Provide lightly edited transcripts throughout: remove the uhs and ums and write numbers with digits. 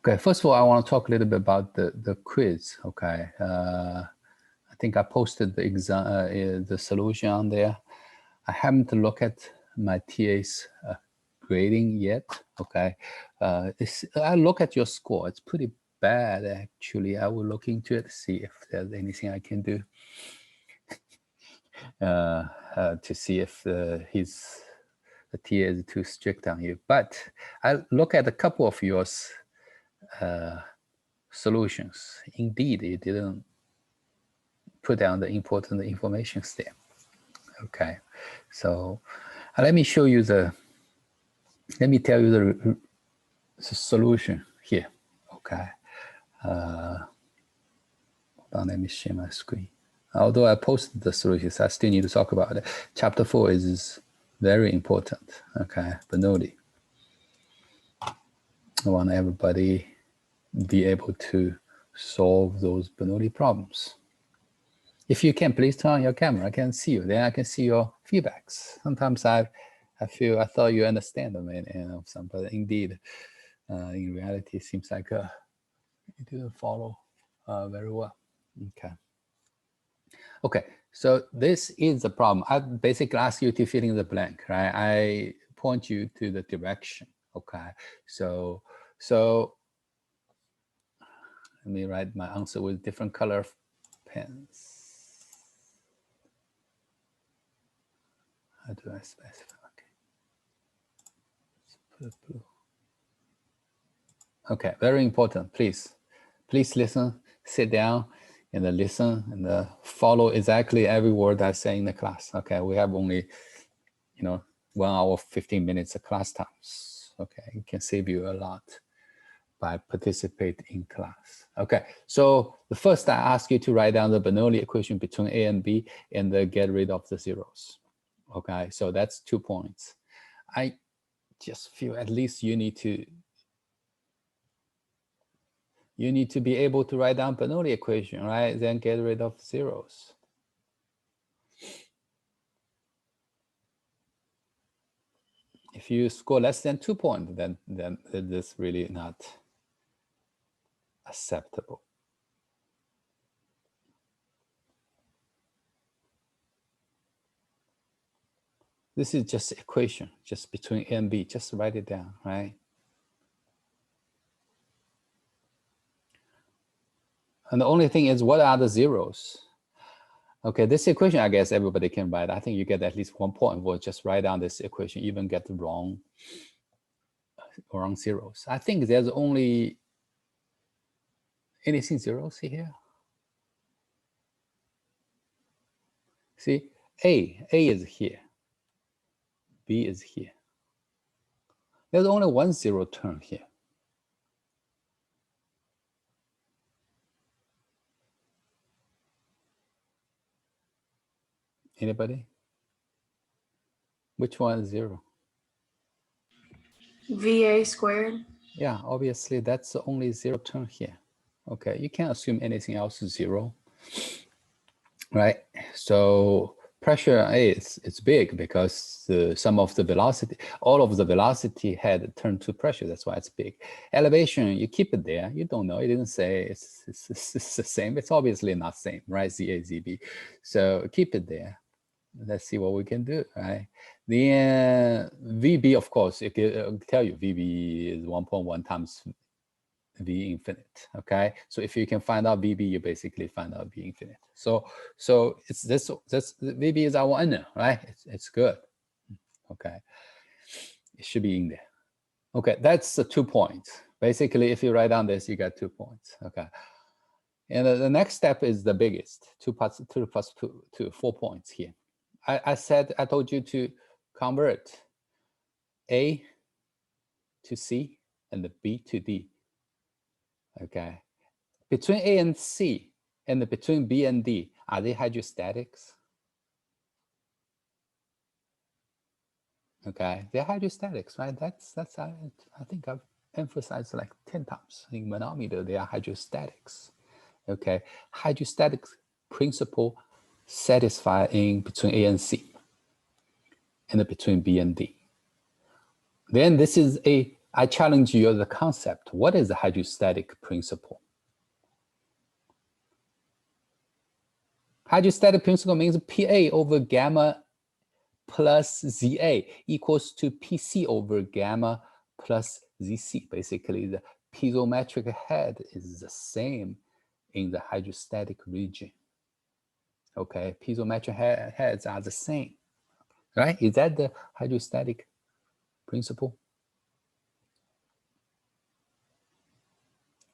Okay, first of all, I want to talk a little bit about the quiz. Okay, I think I posted the exam, the solution on there. I haven't looked at my TA's grading yet. Okay, I look at your score. It's pretty bad actually. I will look into it, see if there's anything I can do to see if the TA is too strict on you. But I look at a couple of yours. Solutions. Indeed, it didn't put down the important information there. Okay, so let me show you let me tell you the solution here. Okay, hold on, let me share my screen. Although I posted the solutions, I still need to talk about it. Chapter 4 is very important. Okay, Bernoulli. I want everybody be able to solve those Bernoulli problems. If you can, please turn on your camera. I can see you. Then I can see your feedbacks. Sometimes I thought you understand them, but indeed, in reality, it seems like you didn't follow very well. Okay. So this is the problem. I basically ask you to fill in the blank, right? I point you to the direction. Okay. So let me write my answer with different color pens. How do I specify? Okay. Let's put blue. Okay, very important. Please listen, sit down and listen and follow exactly every word I say in the class. Okay, we have only, 1 hour, 15 minutes of class times. Okay, it can save you a lot by participating in class. Okay, so the first I ask you to write down the Bernoulli equation between A and B and get rid of the zeros. Okay, so that's 2 points. I just feel at least you need to be able to write down Bernoulli equation, right? Then get rid of zeros. If you score less than 2 points, then it is really not acceptable. This is just equation, just between A and B. Just write it down, right? And the only thing is, what are the zeros? Okay, this equation, I guess everybody can write. I think you get at least 1 point. We'll just write down this equation, even get the wrong zeros. I think there's only anything zeros here. See, A is here. B is here. There's only 1 zero term here. Anybody? Which one is 0? VA squared. Yeah, obviously that's the only 0 term here. Okay, you can't assume anything else is 0, right? So pressure it's big because all of the velocity had turned to pressure. That's why it's big. Elevation, you keep it there. You don't know. It didn't say it's the same. It's obviously not same, right? ZA, ZB. So keep it there. Let's see what we can do, right? The VB, of course, it can tell you VB is 1.1 times V infinite, okay? So if you can find out VB, you basically find out V infinite. So it's this VB is our unknown, right? It's good, okay? It should be in there. Okay, that's the 2 points. Basically, if you write down this, you get 2 points, okay? And the next step is the biggest, 2 plus 2, 4 points here. I told you to convert A to C and the B to D. Okay. Between A and C and between B and D, are they hydrostatics? Okay, they're hydrostatics, right? That's I think I've emphasized like 10 times. In manometer, they are hydrostatics. Okay, hydrostatic principle satisfying between A and C and between B and D. Then this is a I challenge you the concept. What is the hydrostatic principle? Hydrostatic principle means PA over gamma plus ZA equals to PC over gamma plus ZC. Basically, the piezometric head is the same in the hydrostatic region. Okay, piezometric heads are the same, right? Is that the hydrostatic principle?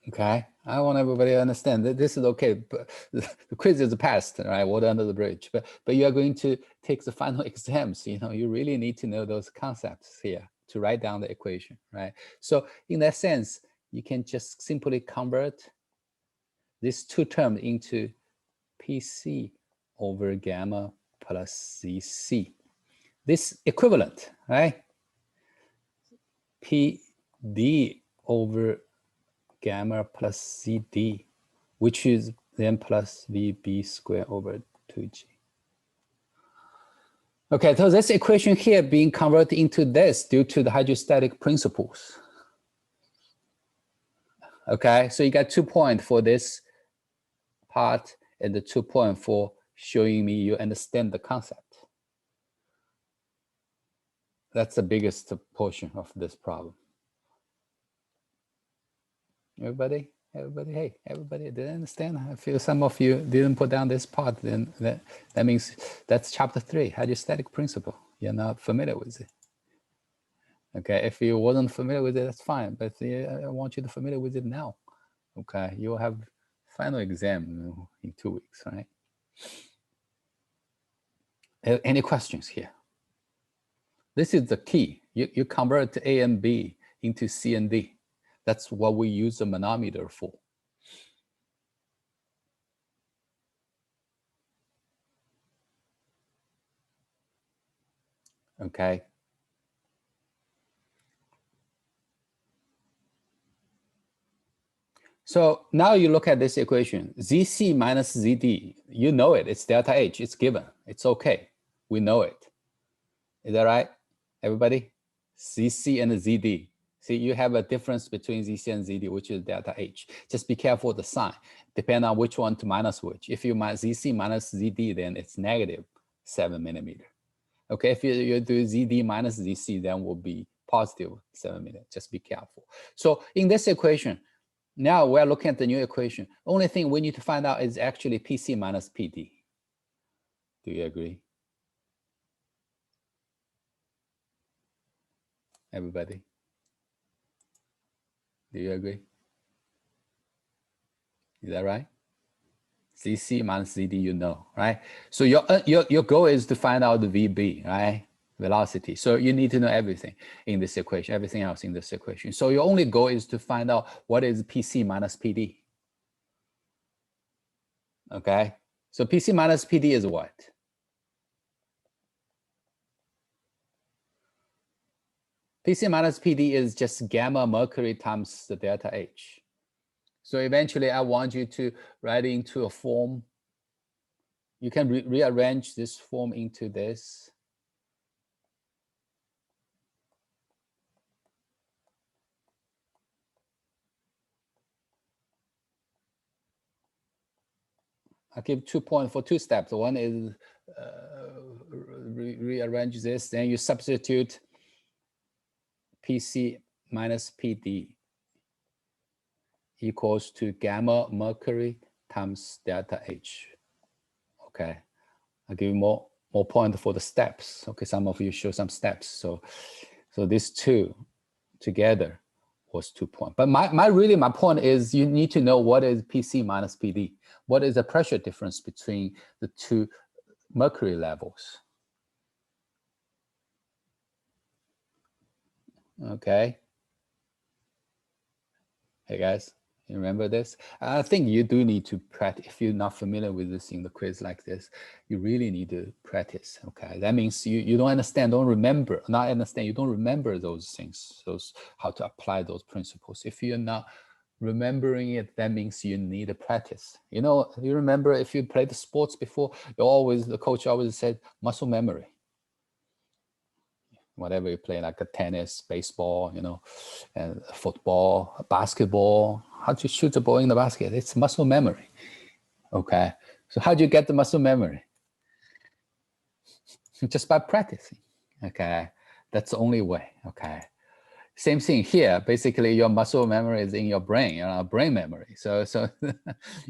Okay, I want everybody to understand that this is okay. But the quiz is passed, right? Water under the bridge. But you are going to take the final exams. You know, you really need to know those concepts here to write down the equation, right? So in that sense, you can just simply convert these two terms into PC over gamma plus ZC. This equivalent, right? PD over gamma plus CD, which is then plus VB squared over 2G. Okay, so this equation here being converted into this due to the hydrostatic principles. Okay, so you got 2 points for this part and the 2 points for showing me you understand the concept. That's the biggest portion of this problem. Everybody, hey, everybody didn't understand? I feel some of you didn't put down this part, then that means that's chapter 3, hydrostatic principle. You're not familiar with it. Okay, if you wasn't familiar with it, that's fine, but I want you to familiar with it now. Okay, you'll have final exam in 2 weeks, right? Any questions here? This is the key. You convert A and B into C and D. That's what we use the manometer for. Okay. So now you look at this equation, ZC minus ZD, you know it, it's delta H, it's given, it's okay, we know it. Is that right, everybody? ZC and ZD. See, you have a difference between ZC and ZD, which is delta H. Just be careful with the sign, depend on which one to minus which. If you minus ZC minus ZD, then it's negative 7 millimeter. Okay, if you do ZD minus ZC, then will be positive 7 millimeter, just be careful. So in this equation, now we're looking at the new equation. Only thing we need to find out is actually PC minus PD. Do you agree? Everybody? Do you agree? Is that right? ZC minus ZD, you know, right? So your goal is to find out the VB, right? Velocity. So you need to know everything in this equation, everything else in this equation. So your only goal is to find out what is PC minus PD. Okay, so PC minus PD is what? PC minus PD is just gamma mercury times the delta H. So eventually I want you to write it into a form. You can rearrange this form into this. I give 2 points for 2 steps. One is rearrange this, then you substitute PC minus PD equals to gamma mercury times delta H. Okay, I'll give you more points for the steps. Okay, some of you show some steps. So these two together was 2 points. But my point is you need to know what is PC minus PD. What is the pressure difference between the two mercury levels? Okay. Hey guys, you remember this? I think you do need to practice. If you're not familiar with this in the quiz like this, you really need to practice. Okay, that means you don't understand, don't remember, not understand, you don't remember those things, how to apply those principles. If you're not remembering it, that means you need to practice. You know, you remember if you played the sports before, the coach always said muscle memory. whatever you play, like a tennis, baseball, you know, and football, basketball, how to shoot the ball in the basket. It's muscle memory. Okay. So how do you get the muscle memory? Just by practicing. Okay. That's the only way. Okay. Same thing here. Basically, your muscle memory is in your brain, you know, brain memory. So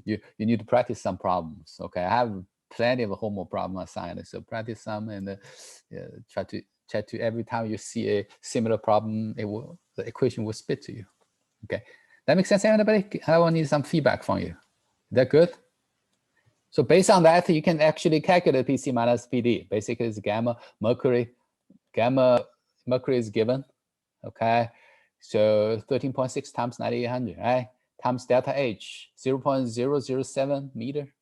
you need to practice some problems. Okay. I have plenty of homework problem assigned. So practice some and try to every time you see a similar problem, the equation will spit to you. Okay. That makes sense, everybody? I will need some feedback from you. Is that good? So based on that, you can actually calculate PC minus PD. Basically, it's gamma mercury is given. Okay, so 13.6 times 9800, right? Times delta H, 0.007 meter.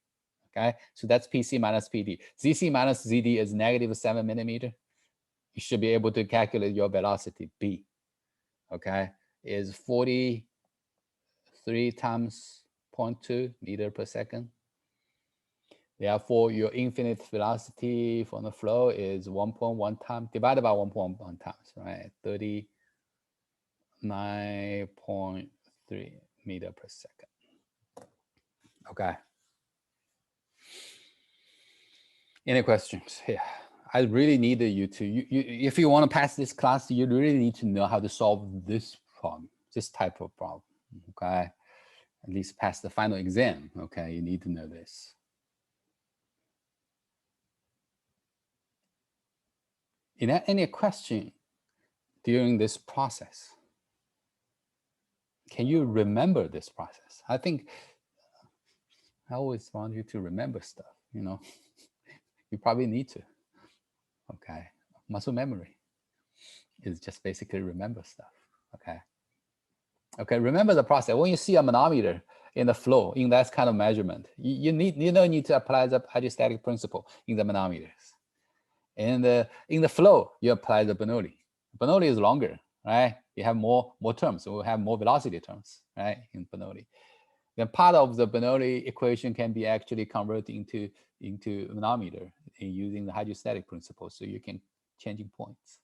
Okay, so that's PC minus PD. ZC minus ZD is -7 millimeter. You should be able to calculate your velocity, B. Okay, is 43 times 0.2 meter per second. Therefore, your infinite velocity from the flow is 1.1 times divided by 1.1 times, right? 39.3 meter per second. Okay. Any questions? Yeah, I really needed you to, if you want to pass this class, you really need to know how to solve this problem, this type of problem, okay? At least pass the final exam, okay? You need to know this. Any question during this process? Can you remember this process? I think I always want you to remember stuff, you know. You probably need to. Okay. Muscle memory is just basically remember stuff. Okay. Okay. Remember the process. When you see a manometer in the flow, in that kind of measurement, you don't need to apply the hydrostatic principle in the manometers. And in the flow, you apply the Bernoulli. Bernoulli is longer, right? You have more terms. So we'll have more velocity terms, right? In Bernoulli. Then part of the Bernoulli equation can be actually converted into manometer using the hydrostatic principle. So you can changing points.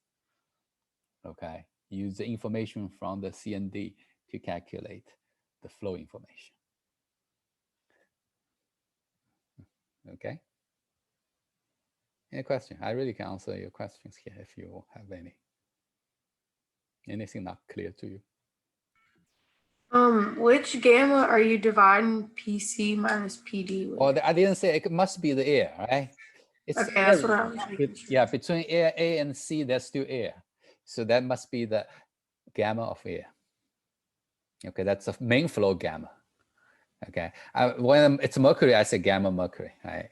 Okay. Use the information from the CND to calculate the flow information. Okay. Any question? I really can answer your questions here if you have any. Anything not clear to you? Which gamma are you dividing PC minus PD with? Oh, I didn't say it must be the air, right? It's okay, that's what I was thinking. Yeah, between air A and C, there's still air. So that must be the gamma of air. Okay, that's the main flow gamma. Okay, when it's mercury, I say gamma mercury, right?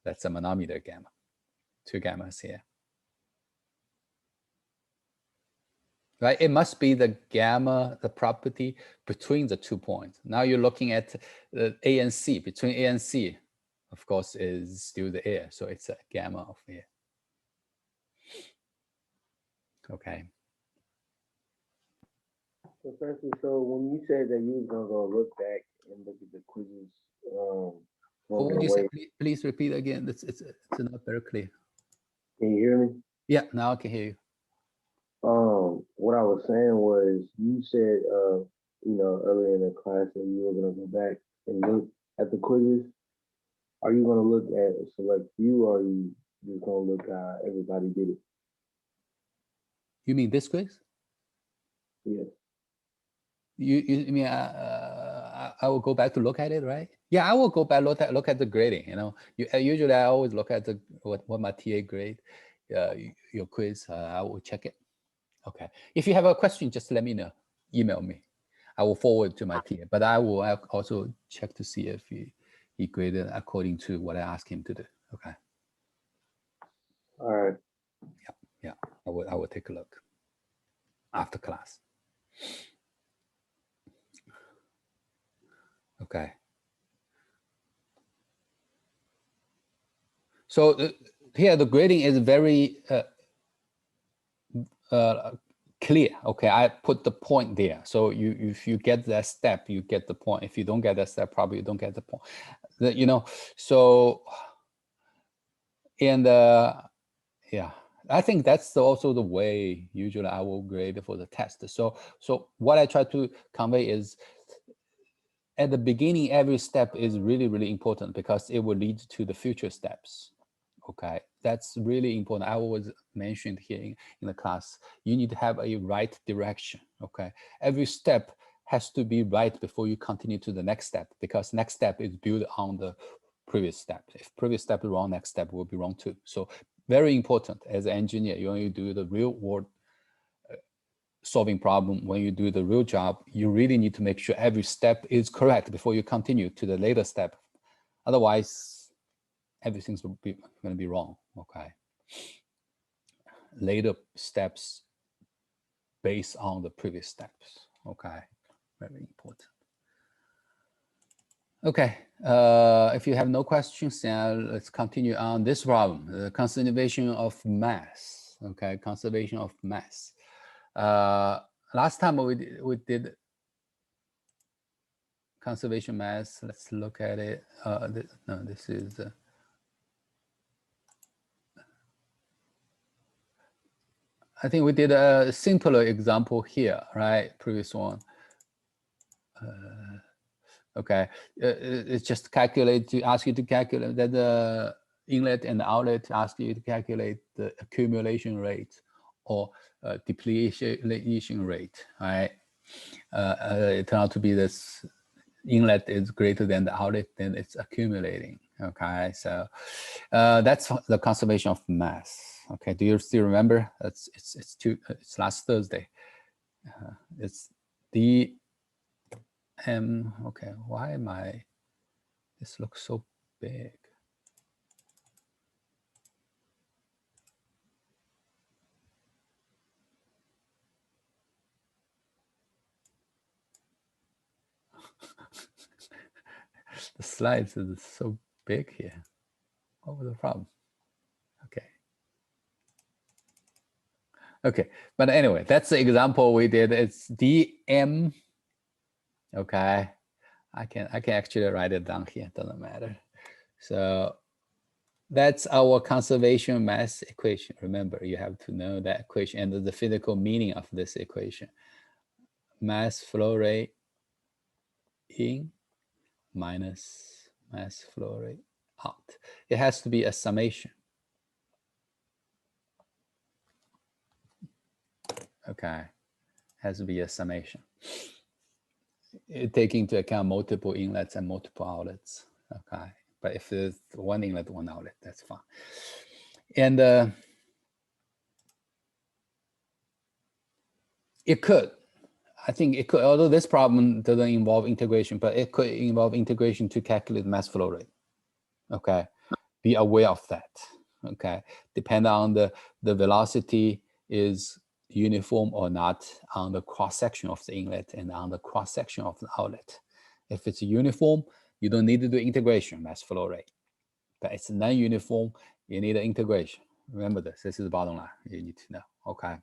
That's a manometer gamma. Two gammas here. Right, it must be the gamma, the property between the 2 points. Now you're looking at the A and C. Between A and C, of course, is still the air. So it's a gamma of air. Okay. Professor, so when you said that you was gonna go look back and look at the quizzes, What would you say? Please repeat again. It's not very clear. Can you hear me? Yeah, now I can hear you. What I was saying was you said, earlier in the class that you were gonna go back and look at the quizzes. Are you gonna look at a select few, or are you just gonna look at everybody did it? You mean this quiz? Yes. You mean I will go back to look at it, right? Yeah, I will go back look at the grading. You know, usually I always look at the what my TA grade, your quiz. I will check it. Okay. If you have a question, just let me know. Email me. I will forward to my TA. But I will also check to see if he graded according to what I asked him to do. Okay. All right. Yeah. I will take a look after class. Okay. So here the grading is very clear. Okay, I put the point there. So if you get that step, you get the point. If you don't get that step, probably you don't get the point. So and yeah, I think that's also the way usually I will grade for the test. So what I try to convey is at the beginning, every step is really, really important because it will lead to the future steps. Okay, that's really important. I always mentioned here in the class, you need to have a right direction. Okay, every step has to be right before you continue to the next step, because next step is built on the previous step. If previous step is wrong, next step will be wrong too. So very important as an engineer, you only do the real world solving problem. When you do the real job, you really need to make sure every step is correct before you continue to the later step. Otherwise, everything's going to be wrong. Okay. Later steps based on the previous steps. Okay. Very important. Okay. If you have no questions, then let's continue on this problem, the conservation of mass. Okay. Conservation of mass. Last time we did conservation mass. Let's look at it. No, this is I think we did a simpler example here, right? Previous one. Okay, it's just ask you to calculate that the inlet and the outlet, ask you to calculate the accumulation rate or depletion rate, right? It turned out to be this inlet is greater than the outlet, then it's accumulating. Okay, so that's the conservation of mass. Okay, do you still remember? It's last Thursday. It's okay, why am this looks so big? The slides is so big here. What was the problem? Okay. Okay, but anyway, that's the example we did. It's dm. Okay, I can actually write it down here. Doesn't matter. So that's our conservation mass equation. Remember, you have to know that equation and the physical meaning of this equation. Mass flow rate in minus mass flow rate out. It has to be a summation. Okay, has to be a summation. It takes into account multiple inlets and multiple outlets. Okay, but if there's one inlet, one outlet, that's fine. And it could, I think it could, although this problem doesn't involve integration, but it could involve integration to calculate mass flow rate. Okay, be aware of that. Okay, depending on the velocity is uniform or not on the cross section of the inlet and on the cross section of the outlet. If it's uniform, you don't need to do integration, mass flow rate. But it's non-uniform, you need an integration. Remember this is the bottom line you need to know. Okay.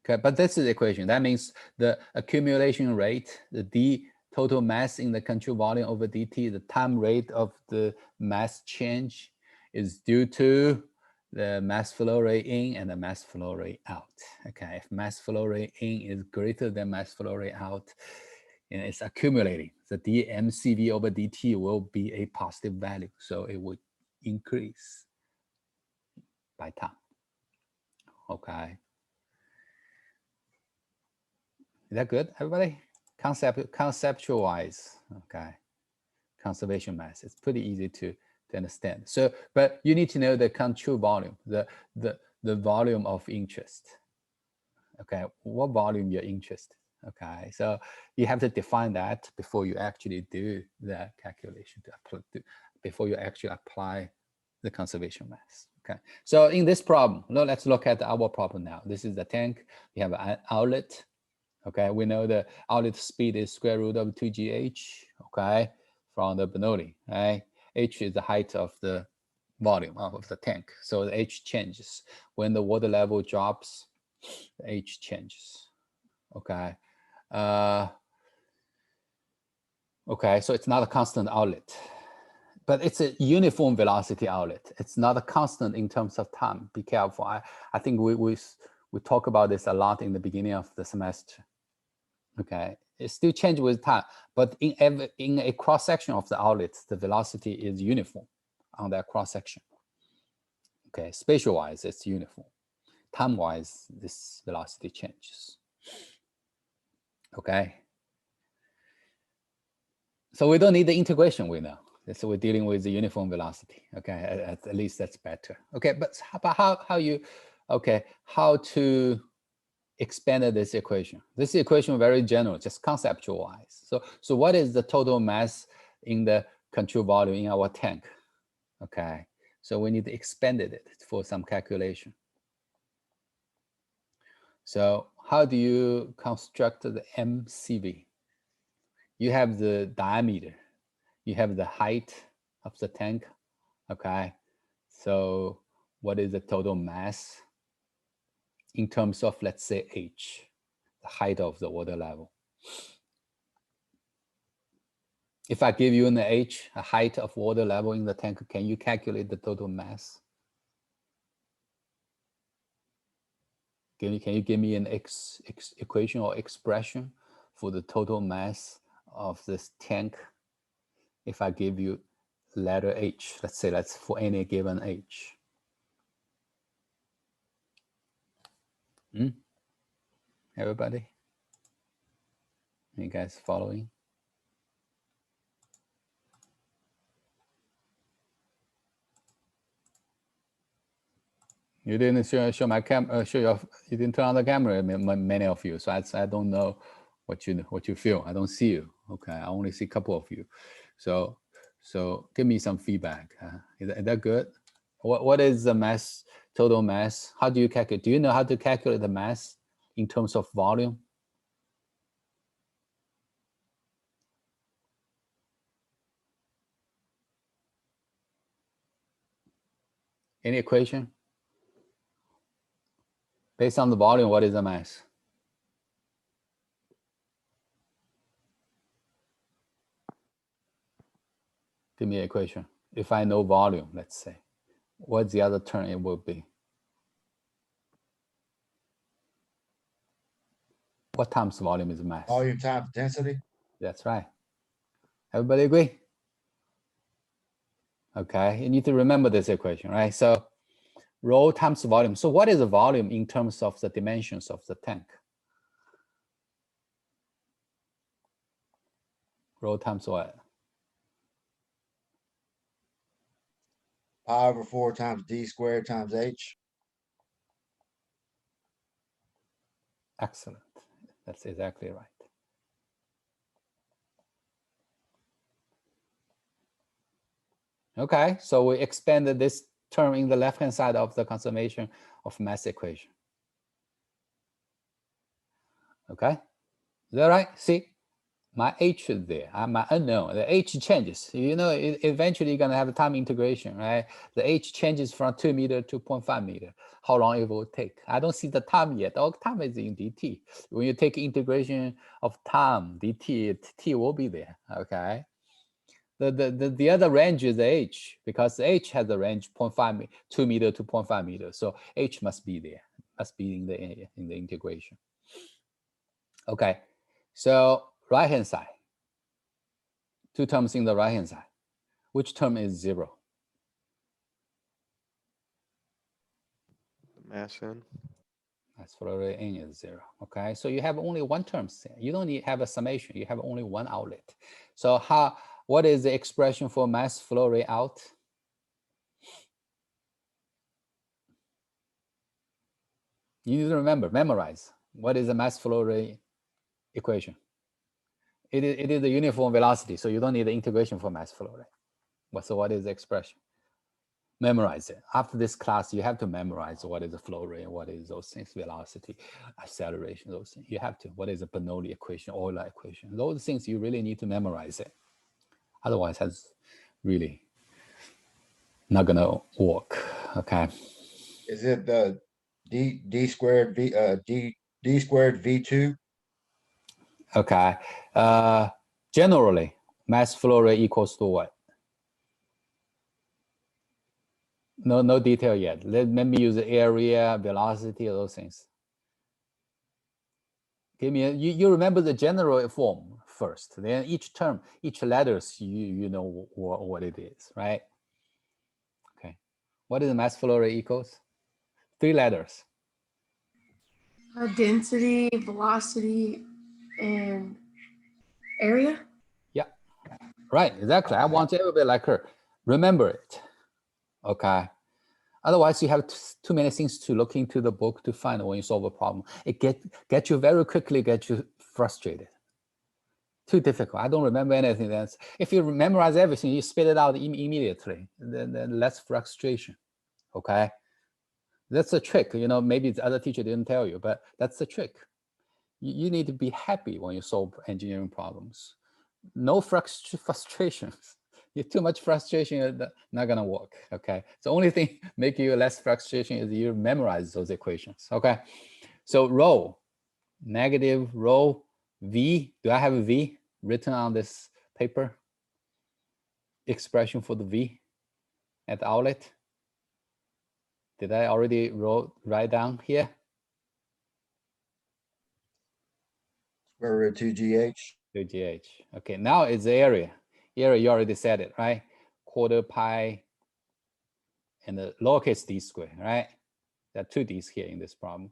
Okay, but this is the equation. That means the accumulation rate, the d total mass in the control volume over dt, the time rate of the mass change is due to the mass flow rate in and the mass flow rate out. Okay, if mass flow rate in is greater than mass flow rate out, and it's accumulating, the dmcv over dt will be a positive value, so it would increase by time. Okay. Is that good, everybody? Conceptual-wise, okay. Conservation mass, it's pretty easy to understand. So, but you need to know the control volume, the volume of interest. Okay, what volume you're interested. Okay, so you have to define that before you actually do the calculation, before you actually apply the conservation mass. Okay, so in this problem, let's look at our problem now. This is the tank. We have an outlet. Okay, we know the outlet speed is square root of 2gh, okay, from the Bernoulli, right? H is the height of the volume of the tank. So the H changes. When the water level drops, the H changes, okay? Okay, so it's not a constant outlet. but it's a uniform velocity outlet. It's not a constant in terms of time. Be careful. I think we talk about this a lot in the beginning of the semester. Okay, it still changes with time, but in a cross section of the outlets, the velocity is uniform on that cross section. Okay, spatial wise, it's uniform. Time wise, this velocity changes. Okay. So we don't need the integration, we know. So we're dealing with the uniform velocity. Okay, at least that's better. Okay, but how to expand this equation? This equation very general, just conceptual wise. So what is the total mass in the control volume in our tank? Okay, so we need to expand it for some calculation. So how do you construct the MCV? You have the diameter, you have the height of the tank, okay? So what is the total mass in terms of, let's say, H, the height of the water level? If I give you an H, a height of water level in the tank, can you calculate the total mass? Can you give me an equation or expression for the total mass of this tank? If I give you letter H, let's say that's for any given H. Everybody? You guys following? You didn't show my camera. You didn't turn on the camera. Many of you, so I don't know what you feel. I don't see you. Okay, I only see a couple of you. So give me some feedback. Is that good? What is the mass, total mass? How do you calculate? Do you know how to calculate the mass in terms of volume? Any equation? Based on the volume, what is the mass? Give me an equation. If I know volume, let's say, what's the other term it will be? What times volume is mass? Volume times density. That's right. Everybody agree? Okay, you need to remember this equation, right? So rho times volume. So what is the volume in terms of the dimensions of the tank? Rho times what? Pi over 4 times d squared times h. Excellent. That's exactly right. Okay, so we expanded this term in the left-hand side of the conservation of mass equation. Okay, is that right? See, my H is there, my unknown, the H changes. You know, eventually you're gonna have a time integration, right? The H changes from 2 meter to 0.5 meter. How long it will take? I don't see the time yet. All time is in dt. When you take integration of time, dt, t will be there, okay? The other range is H, because H has a range 0.5, 2 meter to 0.5 meter. So H must be there, must be in the integration. Okay, so right-hand side, two terms in the right-hand side. Which term is 0? Mass n. Mass flow rate n is 0. Okay, so you have only one term. You don't need have a summation. You have only one outlet. So what is the expression for mass flow rate out? You need to remember, memorize. What is the mass flow rate equation? It is the uniform velocity, so you don't need the integration for mass flow rate. So what is the expression? Memorize it. After this class, you have to memorize what is the flow rate, what is those things, velocity, acceleration, those things. You have to. What is the Bernoulli equation, Euler equation? Those things you really need to memorize it. Otherwise, that's really not gonna work. Okay. Is it the d squared v2? Okay. Generally, mass flow rate equals to what? No detail yet. Let me use the area, velocity, those things. Give me you remember the general form first. Then each term, each letters, you know what it is, right? Okay. What is the mass flow rate equals? 3 letters. Density, velocity, and area. Yeah. Right. Exactly. I want everybody like her. Remember it. Okay. Otherwise, you have too many things to look into the book to find when you solve a problem. It get you very quickly, get you frustrated. Too difficult. I don't remember anything. That's if you memorize everything, you spit it out immediately. Then less frustration. Okay, that's a trick. You know, maybe the other teacher didn't tell you, but that's the trick. You need to be happy when you solve engineering problems. No frustrations. You're too much frustration, not gonna work. Okay, the only thing make you less frustration is you memorize those equations. Okay, so rho, negative rho v. Do I have a v written on this paper? Expression for the v at the outlet. Did I already write down here? Square root 2GH. 2GH. Okay, now it's the area. Area, you already said it, right? Quarter pi and the lowercase d square, right? There are 2 d's here in this problem.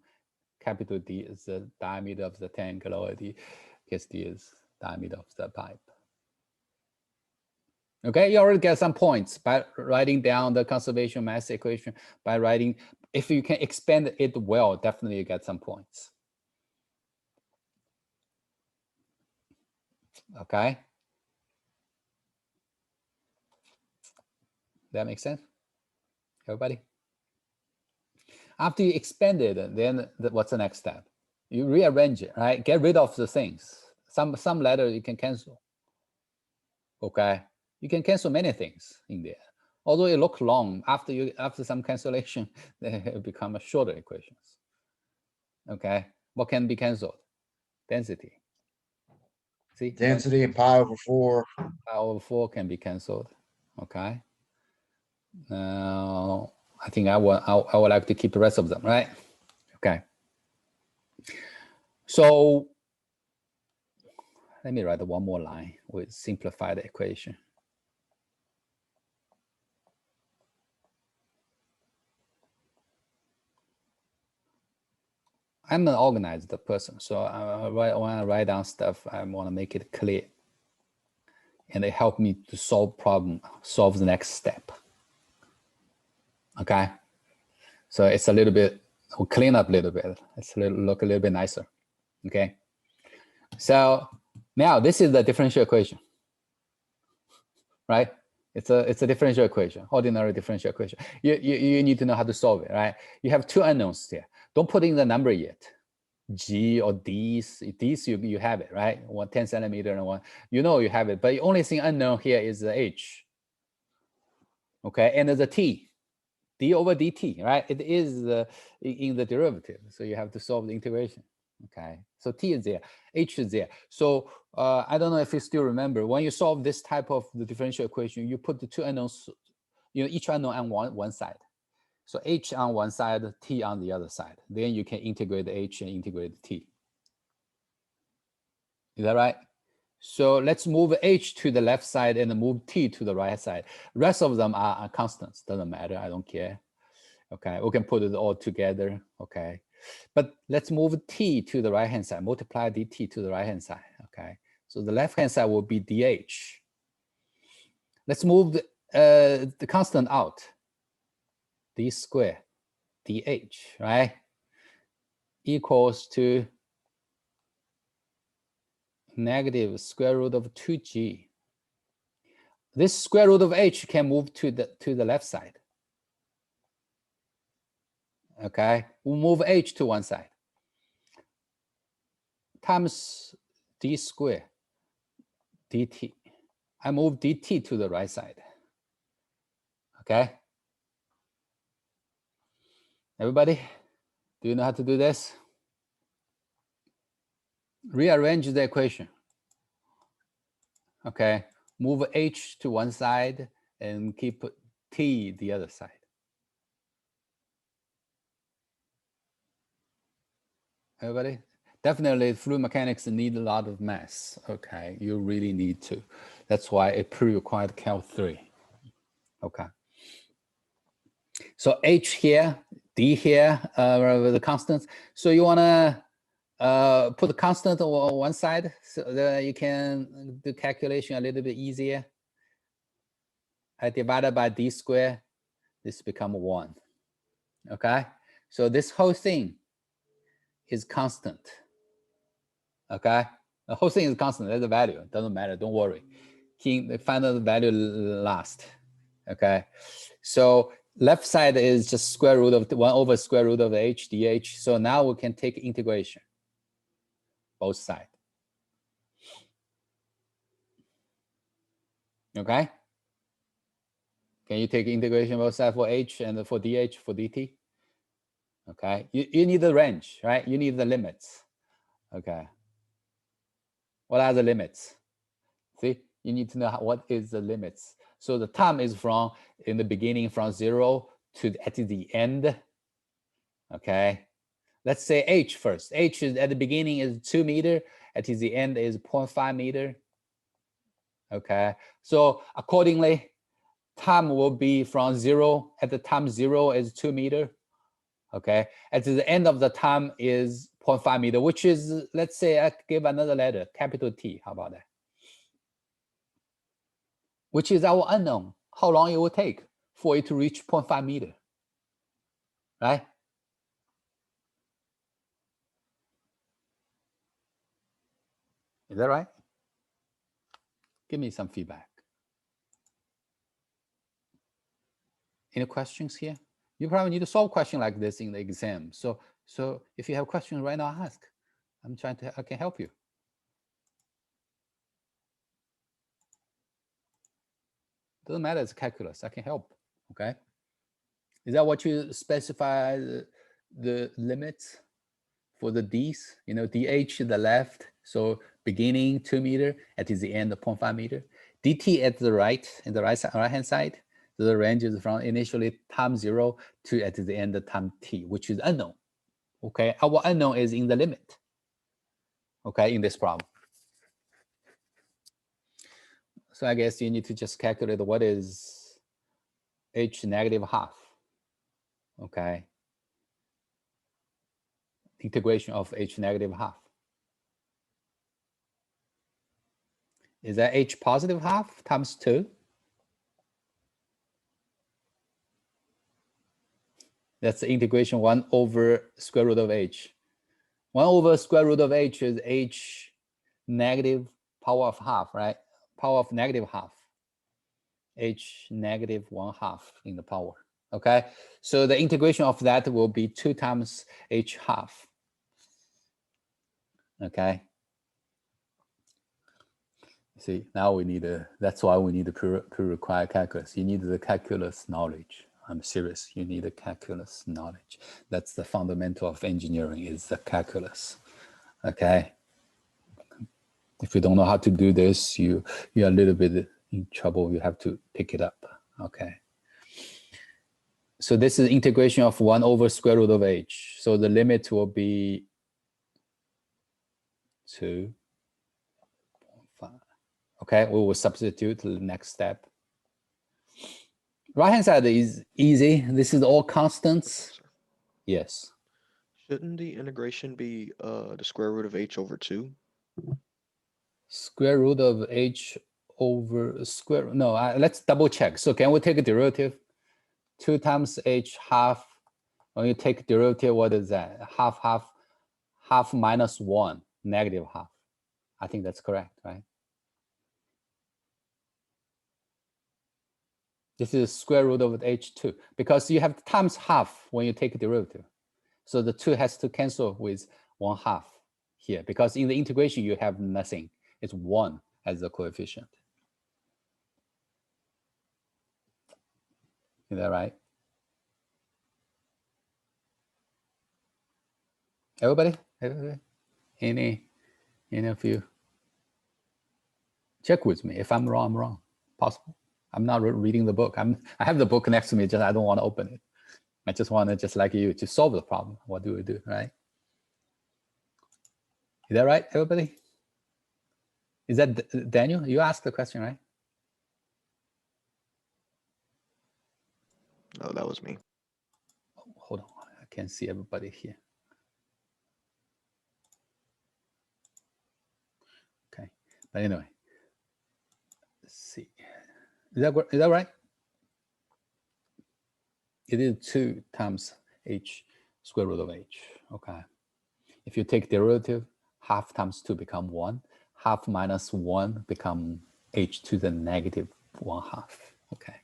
Capital D is the diameter of the tank, lower d, guess d is diameter of the pipe. Okay, you already get some points by writing down the conservation mass equation, by writing, if you can expand it well, definitely you get some points. Okay. That makes sense? Everybody? After you expand it, then what's the next step? You rearrange it, right? Get rid of the things. Some letter you can cancel. Okay. You can cancel many things in there. Although it looks long, after some cancellation, they become shorter equations. Okay. What can be canceled? Density. See? Density and pi over 4. Pi over 4 can be canceled. Okay. Now, I think I would like to keep the rest of them, right? Okay. So let me write one more line with simplified equation. I'm an organized person, so when I write down stuff, I want to make it clear. And it helped me to solve the next step. Okay? So it's a little bit, we'll clean up a little bit. It's look a little bit nicer. Okay? So now this is the differential equation, right? It's a differential equation, ordinary differential equation. You need to know how to solve it, right? You have 2 unknowns here. Don't put in the number yet. G or D's you have it, right? 10 centimeter and 1, you know you have it, but the only thing unknown here is the H. Okay, and there's a T, D over dt, right? It is in the derivative, so you have to solve the integration. Okay, so T is there, H is there. So I don't know if you still remember, when you solve this type of the differential equation, you put the 2 unknowns, each unknown on one side. So H on one side, T on the other side. Then you can integrate the H and integrate the T. Is that right? So let's move H to the left side and move T to the right side. Rest of them are constants, doesn't matter, I don't care. Okay, we can put it all together, okay. But let's move T to the right-hand side, multiply dt to the right-hand side, okay. So the left-hand side will be dh. Let's move the constant out, d squared dh, right? Equals to negative square root of 2g. This square root of h can move to the left side. Okay, we'll move h to one side. Times d squared dt. I move dt to the right side. Okay. Everybody, do you know how to do this? Rearrange the equation. Okay, move h to one side and keep t the other side. Everybody? Definitely fluid mechanics need a lot of mass. Okay, you really need to. That's why it pre-required Cal 3. Okay. So H here, D here, the constants. So you wanna put the constant on one side so that you can do calculation a little bit easier. I divided by D squared, this become 1. Okay, so this whole thing is constant. Okay, the whole thing is constant. There's a value. It doesn't matter. Don't worry. Find out the value last. Okay, so left side is just square root of 1 over square root of h dh. So now we can take integration, both sides. Okay. Can you take integration both sides for h and for dh for dt? Okay. You need the range, right? You need the limits. Okay. What are the limits? See, you need to know what is the limits. So the time is from in the beginning from 0 to at the end. Okay. Let's say h first. H is at the beginning is 2 meter, at the end is 0.5 meter. Okay. So accordingly, time will be from 0. At the time 0 is 2 meter. Okay. At the end of the time is 0.5 meter, which is, let's say I give another letter, capital T. How about that? Which is our unknown, how long it will take for it to reach 0.5 meter, right? Is that right? Give me some feedback. Any questions here? You probably need to solve a question like this in the exam. So if you have questions right now, ask. I can help you. Doesn't matter, it's calculus, I can help, okay? Is that what you specify the limits for the D's? You know, DH to the left, so beginning 2 meter, at the end 0.5 meter. DT at the right, in the right hand side, so the range is from initially time 0 to at the end of time t, which is unknown. Okay, our unknown is in the limit. Okay, in this problem. So I guess you need to just calculate what is h negative half. Okay, integration of h negative half. Is that h positive half times 2? That's the integration 1 over square root of h. 1 over square root of h is h negative power of half, right? Power of negative half. H negative 1/2 in the power. Okay, so the integration of that will be 2 times h half. Okay. See, now we need that's why we need the pre-required calculus. You need the calculus knowledge. I'm serious. You need the calculus knowledge. That's the fundamental of engineering, is the calculus. Okay. If you don't know how to do this, you're a little bit in trouble. You have to pick it up. Okay. So this is integration of 1 over square root of h. So the limit will be 2. Okay, we will substitute the next step. Right hand side is easy. This is all constants. Yes. Shouldn't the integration be the square root of h over 2? Square root of h over square, no, let's double check. So can we take a derivative? 2 times h half. When you take derivative, what is that? Half minus 1, negative half. I think that's correct, right? This is square root of h2 because you have times half when you take a derivative. So the 2 has to cancel with 1/2 here because in the integration you have nothing. It's 1 as the coefficient. Is that right? Everybody? Any of you? Check with me. If I'm wrong, I'm wrong. Possible. I'm not reading the book. I have the book next to me, just I don't want to open it. I just want to, just like you, to solve the problem. What do we do, right? Is that right, everybody? Is that Daniel? You asked the question, right? No, that was me. Oh, hold on, I can't see everybody here. Okay, but anyway, let's see. Is that right? It is 2 times h square root of h. Okay. If you take derivative, half times 2 become 1. Half minus 1 become h to the negative 1/2. Okay.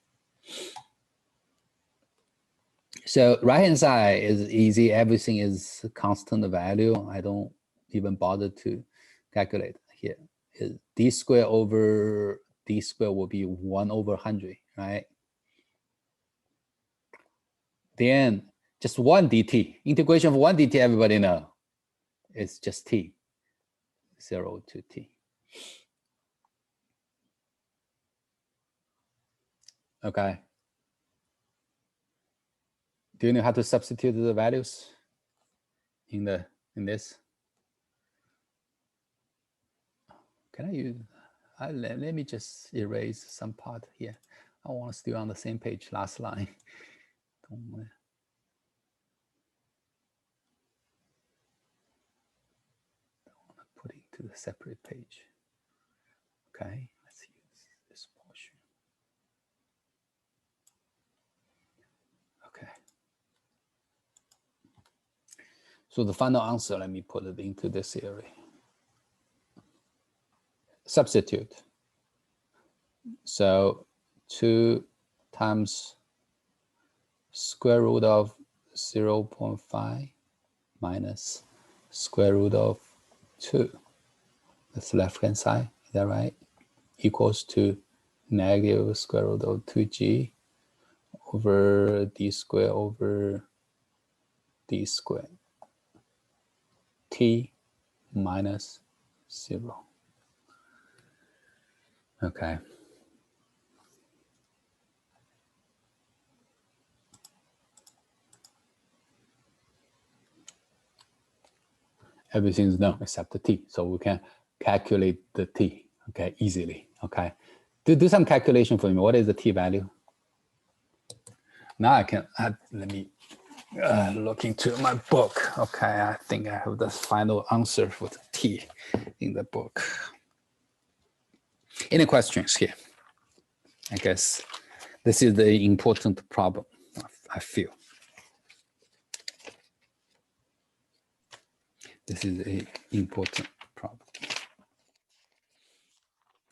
So right hand side is easy. Everything is constant value. I don't even bother to calculate here. D square over D square will be 1 over 100, right? Then just 1 dt. Integration of 1 dt, everybody know. It's just t, 0 to t. Okay. Do you know how to substitute the values in this? Can I use? Let me just erase some part here. I want to stay on the same page. Last line. Don't want to put it to the separate page. Okay. Let's use this portion. Okay. So the final answer, let me put it into this area. Substitute. So 2 times square root of 0.5 minus square root of 2. That's left hand side, is that right? Equals to negative square root of 2g over d square over d squared. T minus 0. Okay. Everything's done except the t, so we can calculate the t, okay, easily, okay. Do some calculation for me. What is the t value? Now I can let me look into my book. Okay, I think I have the final answer for the t in the book. Any questions here? I guess this is the important problem, I feel. This is an important problem.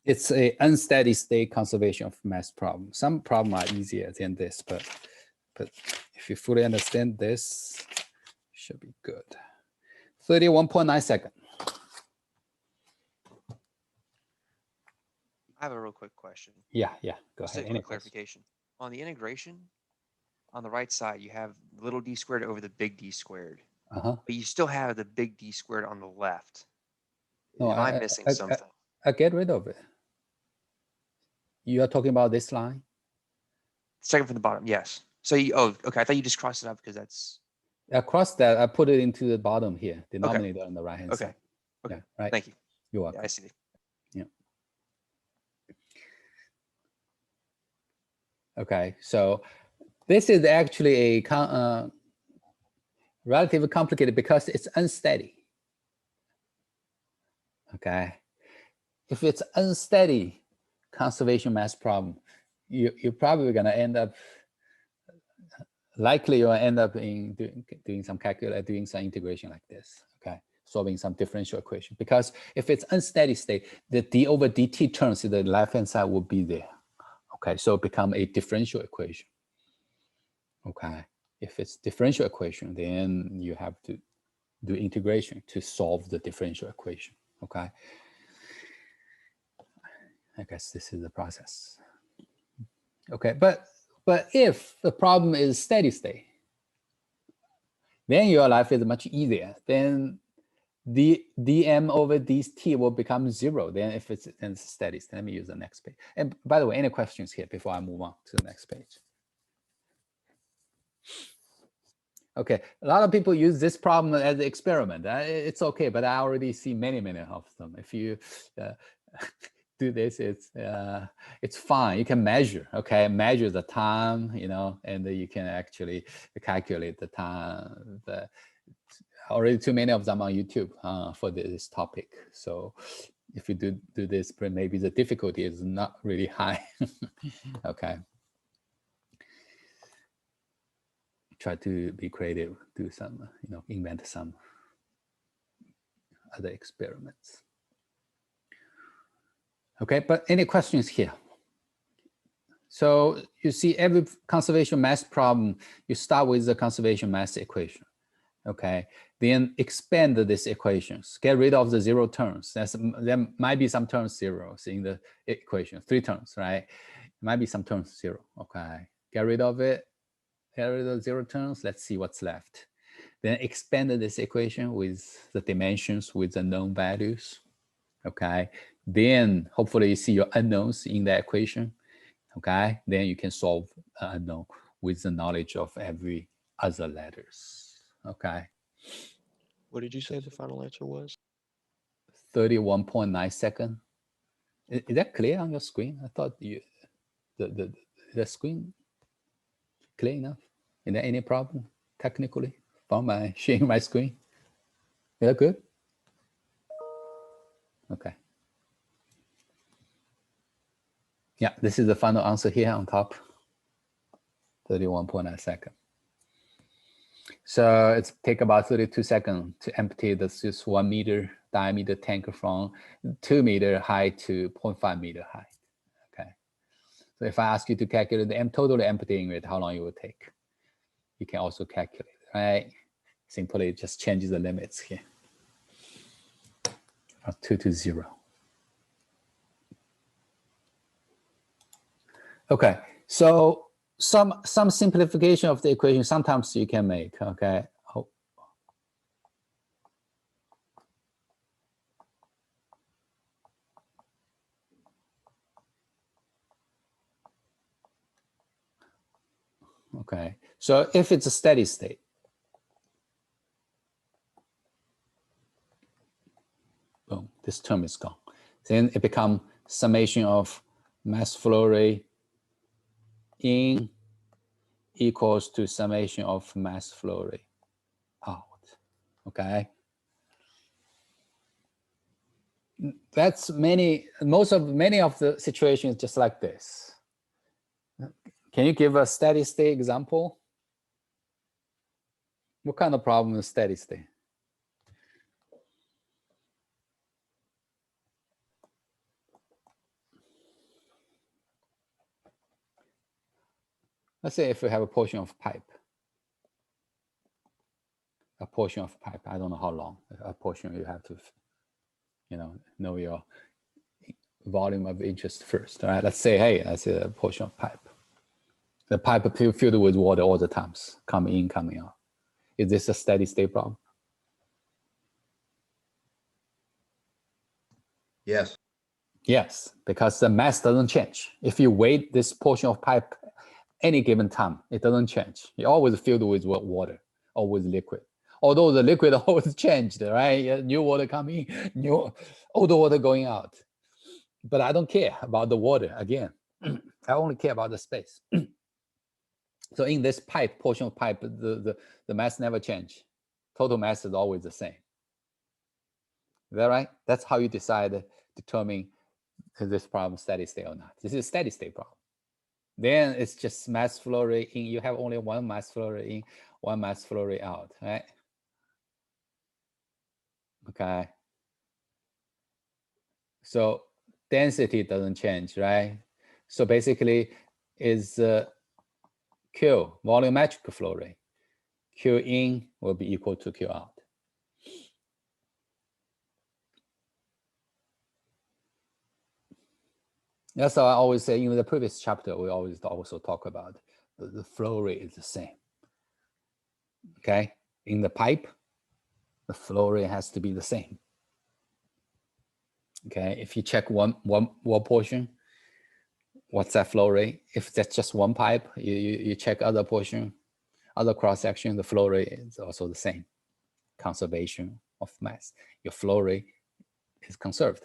It's an unsteady state conservation of mass problem. Some problems are easier than this, but if you fully understand this, it should be good. 31.9 seconds. I have a real quick question. Yeah, go Just ahead. a quick clarification. On the integration, on the right side, you have little d squared over the big D squared. Uh-huh. But you still have the big D squared on the left. No, Am I missing something? I get rid of it. You are talking about this line? Second from the bottom, yes. So you, oh, okay. I thought you just crossed it out because that's. Across that, I put it into the bottom here, denominator on the right-hand Okay. side. Okay. Yeah, right. Thank you. You're welcome. Yeah, I see. Yeah. Okay, so this is actually a relatively complicated because it's unsteady. Okay, if it's unsteady conservation mass problem, you're probably gonna end up, likely you'll end up in doing some doing some integration like this. Okay, solving some differential equation, because if it's unsteady state, the d over dt terms to the left hand side will be there. Okay, so become a differential equation. Okay, if it's differential equation, then you have to do integration to solve the differential equation. Okay, I guess this is the process. Okay, but if the problem is steady state, then your life is much easier. Then the dm over dt will become 0. Then if it's steady state, let me use the next page. And by the way, any questions here before I move on to the next page? Okay, a lot of people use this problem as an experiment. It's okay, but I already see many of them. If you do this, it's fine. You can measure, okay? Measure the time, you know, and you can actually calculate the time. Already too many of them on YouTube for this topic. So if you do this, maybe the difficulty is not really high. Okay. Try to be creative, do some, you know, invent some other experiments. Okay, but any questions here? So you see every conservation mass problem, you start with the conservation mass equation. Okay, then expand these equations, get rid of the zero terms. There might be some terms zeros in the equation, 3 terms, right? Might be some terms 0, okay. Get rid of it, get rid of 0 terms, let's see what's left. Then expand this equation with the dimensions with the known values, okay. Then hopefully you see your unknowns in the equation, okay. Then you can solve unknown with the knowledge of every other letters, okay. What did you say the final answer was? 31.9 seconds. Is that clear on your screen? I thought the screen clear enough. Is there any problem technically from my sharing my screen? Is that good? Okay. Yeah, this is the final answer here on top. 31.9 seconds. So it's take about 32 seconds to empty this 1 meter diameter tank from 2 meter height to 0.5 meter height. Okay. So if I ask you to calculate the totally emptying rate, how long it will take? You can also calculate, right? Simply just change the limits here. From 2 to 0. Okay, so some simplification of the equation sometimes you can make, okay? Oh. Okay, so if it's a steady state, boom, this term is gone. Then it becomes summation of mass flow rate in equals to summation of mass flow rate out, okay? That's many of the situations just like this. Can you give a steady state example? What kind of problem is steady state? Let's say if we have a portion of pipe, I don't know how long, a portion you have to, you know your volume of interest first, all right? Let's say, hey, that's a portion of pipe. The pipe filled with water all the times, coming in, coming out. Is this a steady state problem? Yes. Yes, because the mass doesn't change. If you weight this portion of pipe any given time, it doesn't change. It always filled with water, always liquid. Although the liquid always changed, right? New water coming, new older water going out. But I don't care about the water again. I only care about the space. So in this pipe, portion of pipe, the mass never change. Total mass is always the same. Is that right? That's how you determine is this problem steady state or not. This is a steady state problem. Then it's just mass flow rate in. You have only one mass flow rate in, one mass flow rate out, right? Okay. So density doesn't change, right? So basically is Q, volumetric flow rate. Q in will be equal to Q out. That's how I always say in the previous chapter, we always also talk about the flow rate is the same. Okay, in the pipe, the flow rate has to be the same. Okay, if you check one portion, what's that flow rate? If that's just one pipe, you check other portion, other cross section, the flow rate is also the same. Conservation of mass. Your flow rate is conserved.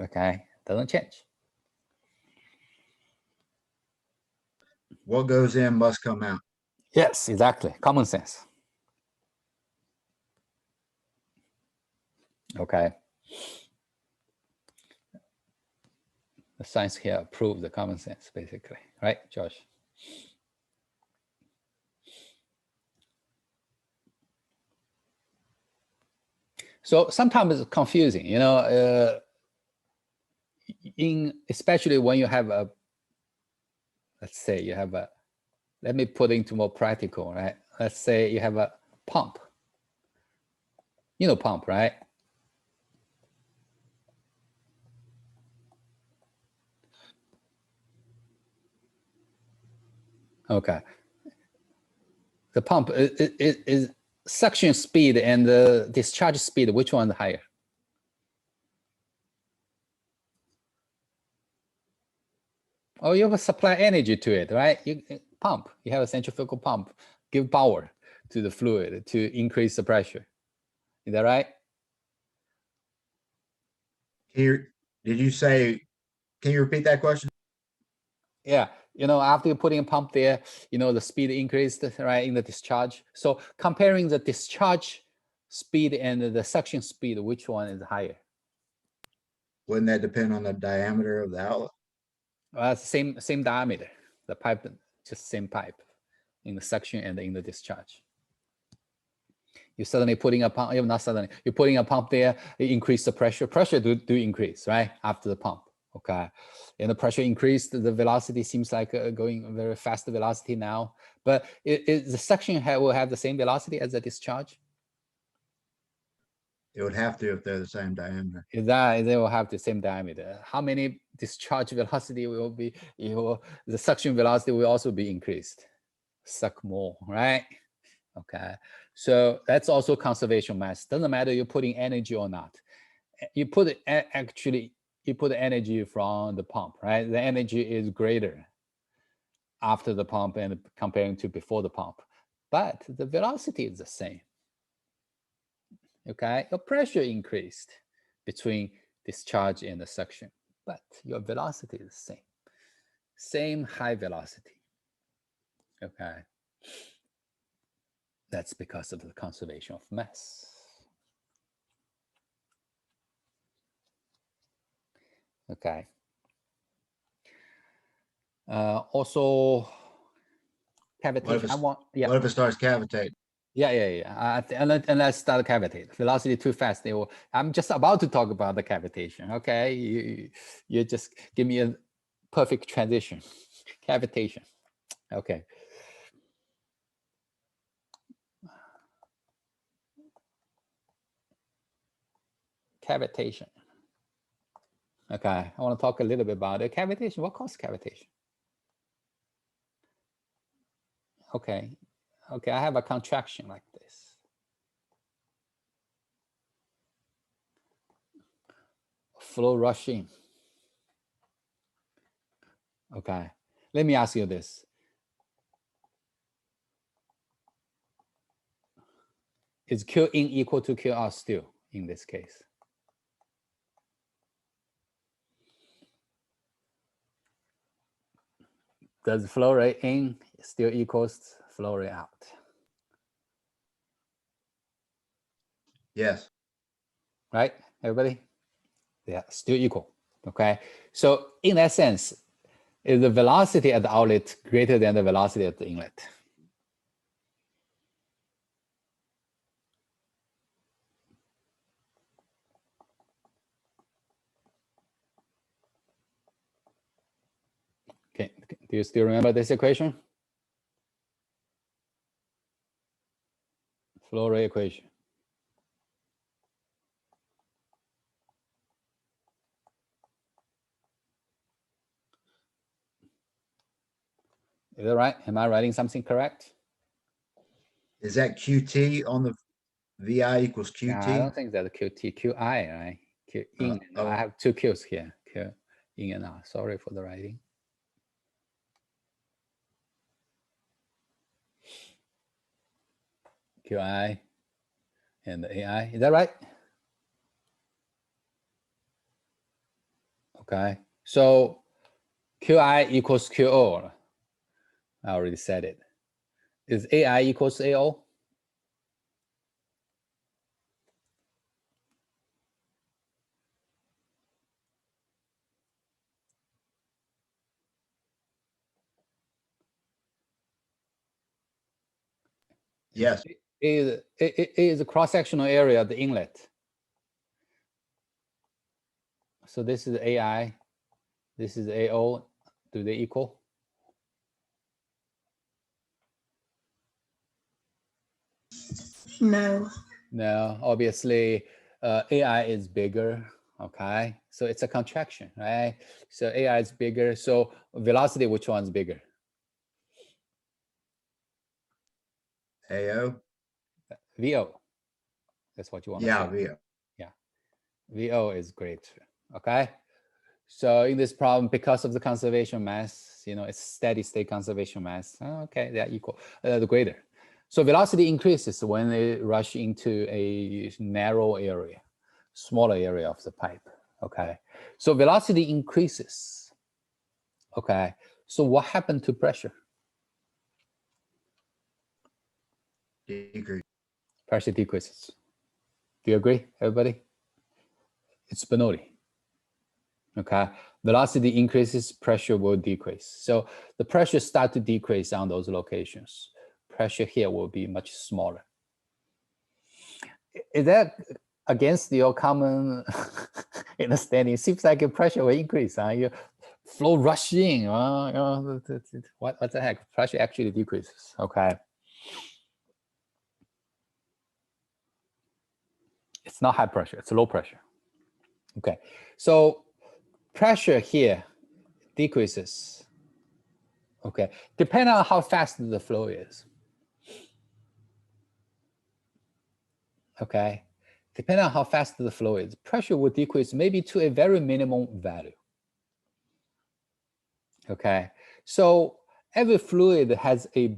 Okay, doesn't change. What goes in must come out. Yes, exactly. Common sense. Okay. The science here proves the common sense, basically, right, Josh? So sometimes it's confusing, you know, especially when you have a, let's say you have a, let me put into more practical, right? Let's say you have a pump, you know, pump, right? Okay. The pump is suction speed and the discharge speed, which one is higher? Oh, you have a supply energy to it, right? You pump, you have a centrifugal pump, give power to the fluid to increase the pressure. Is that right? Here, did you say, can you repeat that question? Yeah, you know, after you're putting a pump there, you know, the speed increased, right, in the discharge. So comparing the discharge speed and the suction speed, which one is higher? Wouldn't that depend on the diameter of the outlet? Well, it's same diameter. The pipe, just same pipe in the suction and in the discharge. You're suddenly putting a pump, not suddenly, you're putting a pump there, you increase the pressure. Pressure do increase, right, after the pump, okay? And the pressure increased, the velocity seems like going very fast velocity now. But the suction will have the same velocity as the discharge? It would have to if they're the same diameter. They will have the same diameter. How many discharge velocity will be, the suction velocity will also be increased. Suck more, right? Okay, so that's also conservation mass. Doesn't matter you're putting energy or not. You put actually you put energy from the pump, right? The energy is greater after the pump and comparing to before the pump, but the velocity is the same. Okay, your pressure increased between discharge and the suction, but your velocity is the same high velocity. Okay. That's because of the conservation of mass. Okay. Also, cavitation. What if it starts cavitating? Yeah. And let's start cavitate. Velocity too fast. I'm just about to talk about the cavitation. Okay, you just give me a perfect transition. Cavitation. Okay. Cavitation. Okay, I want to talk a little bit about it. Cavitation. What causes cavitation? Okay, I have a contraction like this. Flow rushing. Okay, let me ask you this. Is Q in equal to Q out still in this case? Does flow rate in still equals flow rate out? Yes. Right, everybody? Yeah, still equal. Okay, so in that sense, is the velocity at the outlet greater than the velocity at the inlet? Okay, do you still remember this equation? Flow rate equation. Is that right? Am I writing something correct? Is that QT on the VI equals Yeah, I QT? don't think that's QT, QI, right? Q in. Oh. I have two Qs here. Q in and out. Sorry for the writing. QI and the AI. Is that right? Okay. So QI equals QO. I already said it. Is AI equals AO? Yes, A is the cross-sectional area of the inlet. So this is AI, this is AO. Do they equal? No. No, obviously AI is bigger, okay? So it's a contraction, right? So AI is bigger, so velocity, which one's bigger? AO. VO, that's what you want to Yeah, say. yeah. VO is great, okay? So in this problem, because of the conservation mass, it's steady state conservation mass. Okay, they're equal, the greater. So velocity increases when they rush into a narrow area, smaller area of the pipe. Okay, so velocity increases. Okay, so what happened to pressure? Decrease. Pressure decreases. Do you agree, everybody? It's Bernoulli. Okay, velocity increases, pressure will decrease. So the pressure start to decrease on those locations. Pressure here will be much smaller. Is that against your common understanding? Seems like your pressure will increase. You flow rushing. What the heck? Pressure actually decreases. Okay. It's not high pressure, it's low pressure. Okay, so pressure here decreases. Okay, depending on how fast the flow is. Okay, depending on how fast the flow is, pressure will decrease maybe to a very minimum value. Okay, so every fluid has a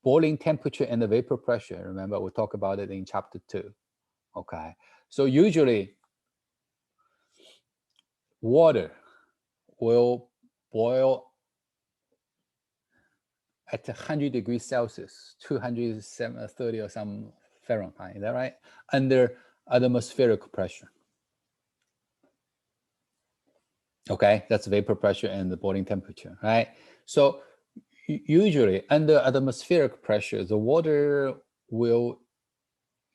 boiling temperature and the vapor pressure. Remember, we'll talk about it in chapter 2. Okay, so usually water will boil at 100 degrees Celsius, 230 or some Fahrenheit, is that right? Under atmospheric pressure. Okay, that's vapor pressure and the boiling temperature, right? So usually under atmospheric pressure, the water will,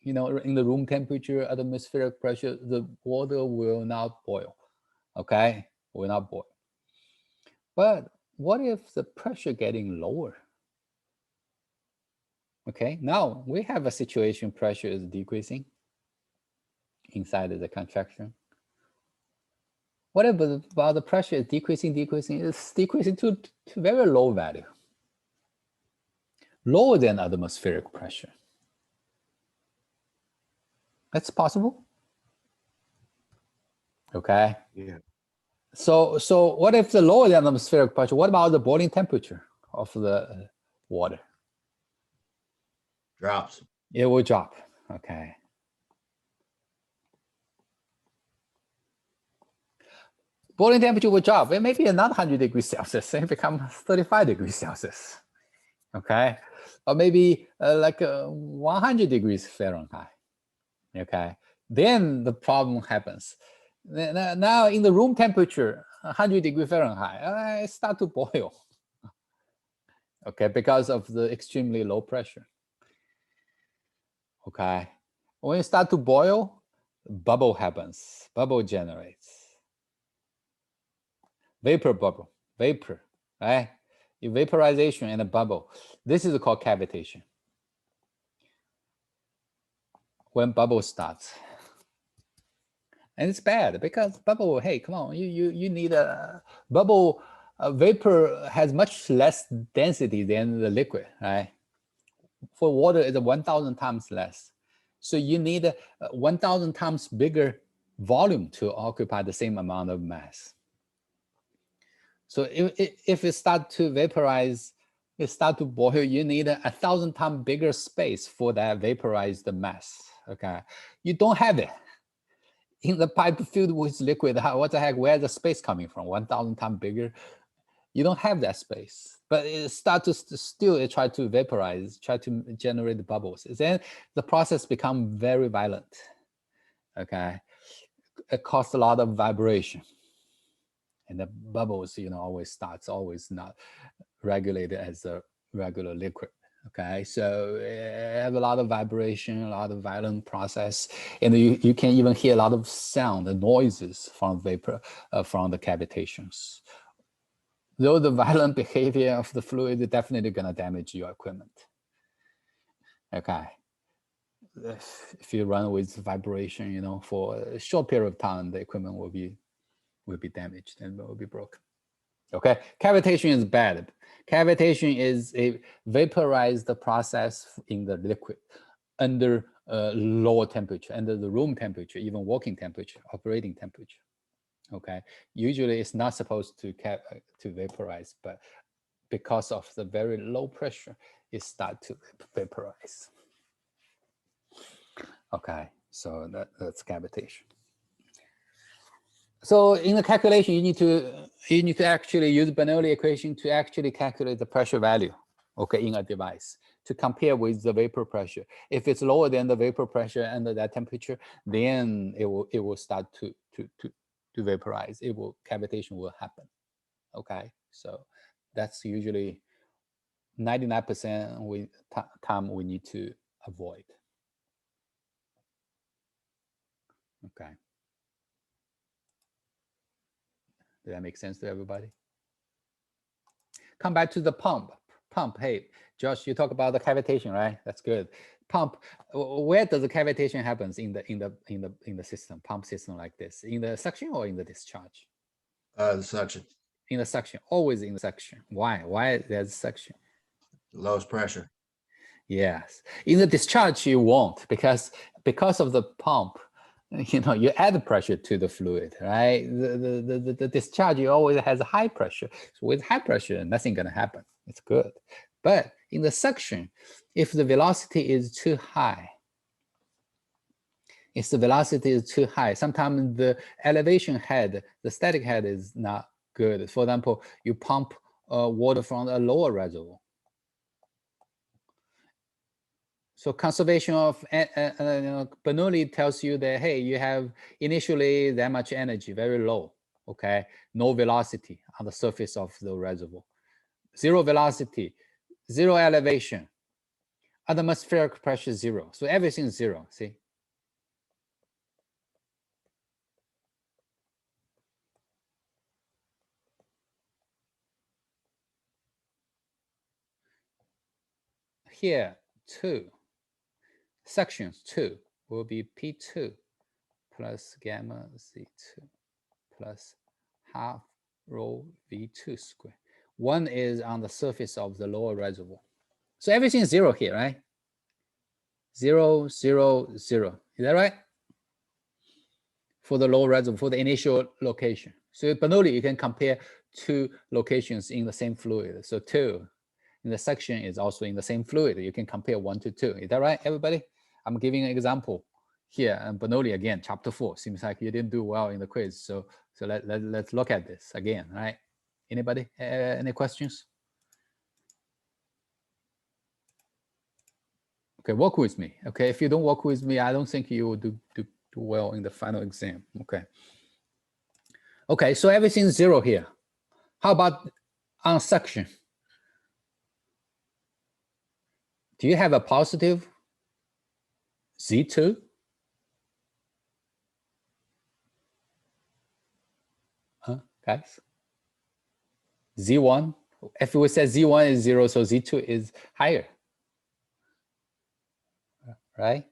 in the room temperature, atmospheric pressure, the water will not boil, okay? Will not boil. But what if the pressure getting lower? Okay, now we have a situation pressure is decreasing inside of the contraction. What about the pressure is decreasing? It's decreasing to very low value. Lower than atmospheric pressure. That's possible. Okay. Yeah. So what if the lower than atmospheric pressure? What about the boiling temperature of the water? Drops. It will drop. Okay. Boiling temperature will drop. It may be another 100 degrees Celsius. It becomes 35 degrees Celsius. Okay. Or maybe 100 degrees Fahrenheit. Okay. Then the problem happens. Now in the room temperature, 100 degrees Fahrenheit, it start to boil. Okay, because of the extremely low pressure. Okay. When it start to boil, bubble happens. Bubble generates. Vapor bubble, vapor, right? Vaporization and a bubble. This is called cavitation. When bubble starts. And it's bad because bubble, hey, come on, you need a bubble. Vapor has much less density than the liquid, right? For water, it's 1,000 times less. So you need a 1,000 times bigger volume to occupy the same amount of mass. So if it starts to vaporize it start to boil, you need 1,000 times bigger space for that vaporized mass. Okay, you don't have it in the pipe filled with liquid. What the heck? Where's the space coming from? 1,000 times bigger. You don't have that space, but it start to still try to vaporize, try to generate bubbles. Then the process become very violent. Okay, it causes a lot of vibration, and the bubbles, always not regulated as a regular liquid. Okay, so have a lot of vibration, a lot of violent process, and you can even hear a lot of sound, the noises from vapor, from the cavitations. Though the violent behavior of the fluid is definitely going to damage your equipment. Okay, if you run with vibration, for a short period of time, the equipment will be damaged and will be broken. Okay, cavitation is bad. Cavitation is a vaporized process in the liquid under lower temperature, under the room temperature, even working temperature, operating temperature. Okay, usually it's not supposed to vaporize, but because of the very low pressure, it starts to vaporize. Okay, so that's cavitation. So in the calculation, you need to actually use Bernoulli equation to actually calculate the pressure value, okay, in a device to compare with the vapor pressure. If it's lower than the vapor pressure under that temperature, then it will start to vaporize. Cavitation will happen. Okay, so that's usually 99% time we need to avoid. Okay. Does that make sense to everybody? Come back to the pump. Hey, Josh, you talk about the cavitation, right? That's good. Pump. Where does the cavitation happens in the system? Pump system like this, in the suction or in the discharge? The suction. In the suction, always in the suction. Why? Why there's suction? Lowest pressure. Yes. In the discharge, you won't because of the pump. You add pressure to the fluid, right? The discharge always has high pressure. So with high pressure, nothing gonna happen. It's good. But in the suction, if the velocity is too high, sometimes the elevation head, the static head is not good. For example, you pump water from a lower reservoir. So conservation of Bernoulli tells you that, hey, you have initially that much energy, very low, okay? No velocity on the surface of the reservoir. Zero velocity, zero elevation, atmospheric pressure zero. So everything is zero, see? Here, 2. Sections 2 will be P2 plus gamma Z2 plus half rho V2 squared. 1 is on the surface of the lower reservoir. So everything is 0 here, right? 0, 0, 0. Is that right? For the lower reservoir, for the initial location. So Bernoulli, you can compare 2 locations in the same fluid. So 2 in the section is also in the same fluid. You can compare 1 to 2. Is that right, everybody? I'm giving an example here. And Bernoulli again, chapter 4. Seems like you didn't do well in the quiz. So let's look at this again, right? Anybody? Any questions? Okay, work with me. Okay, if you don't work with me, I don't think you will do well in the final exam. Okay. Okay, so everything's 0 here. How about on suction? Do you have a positive Z2? Huh, guys? Z1? If we said Z1 is 0, so Z2 is higher, right?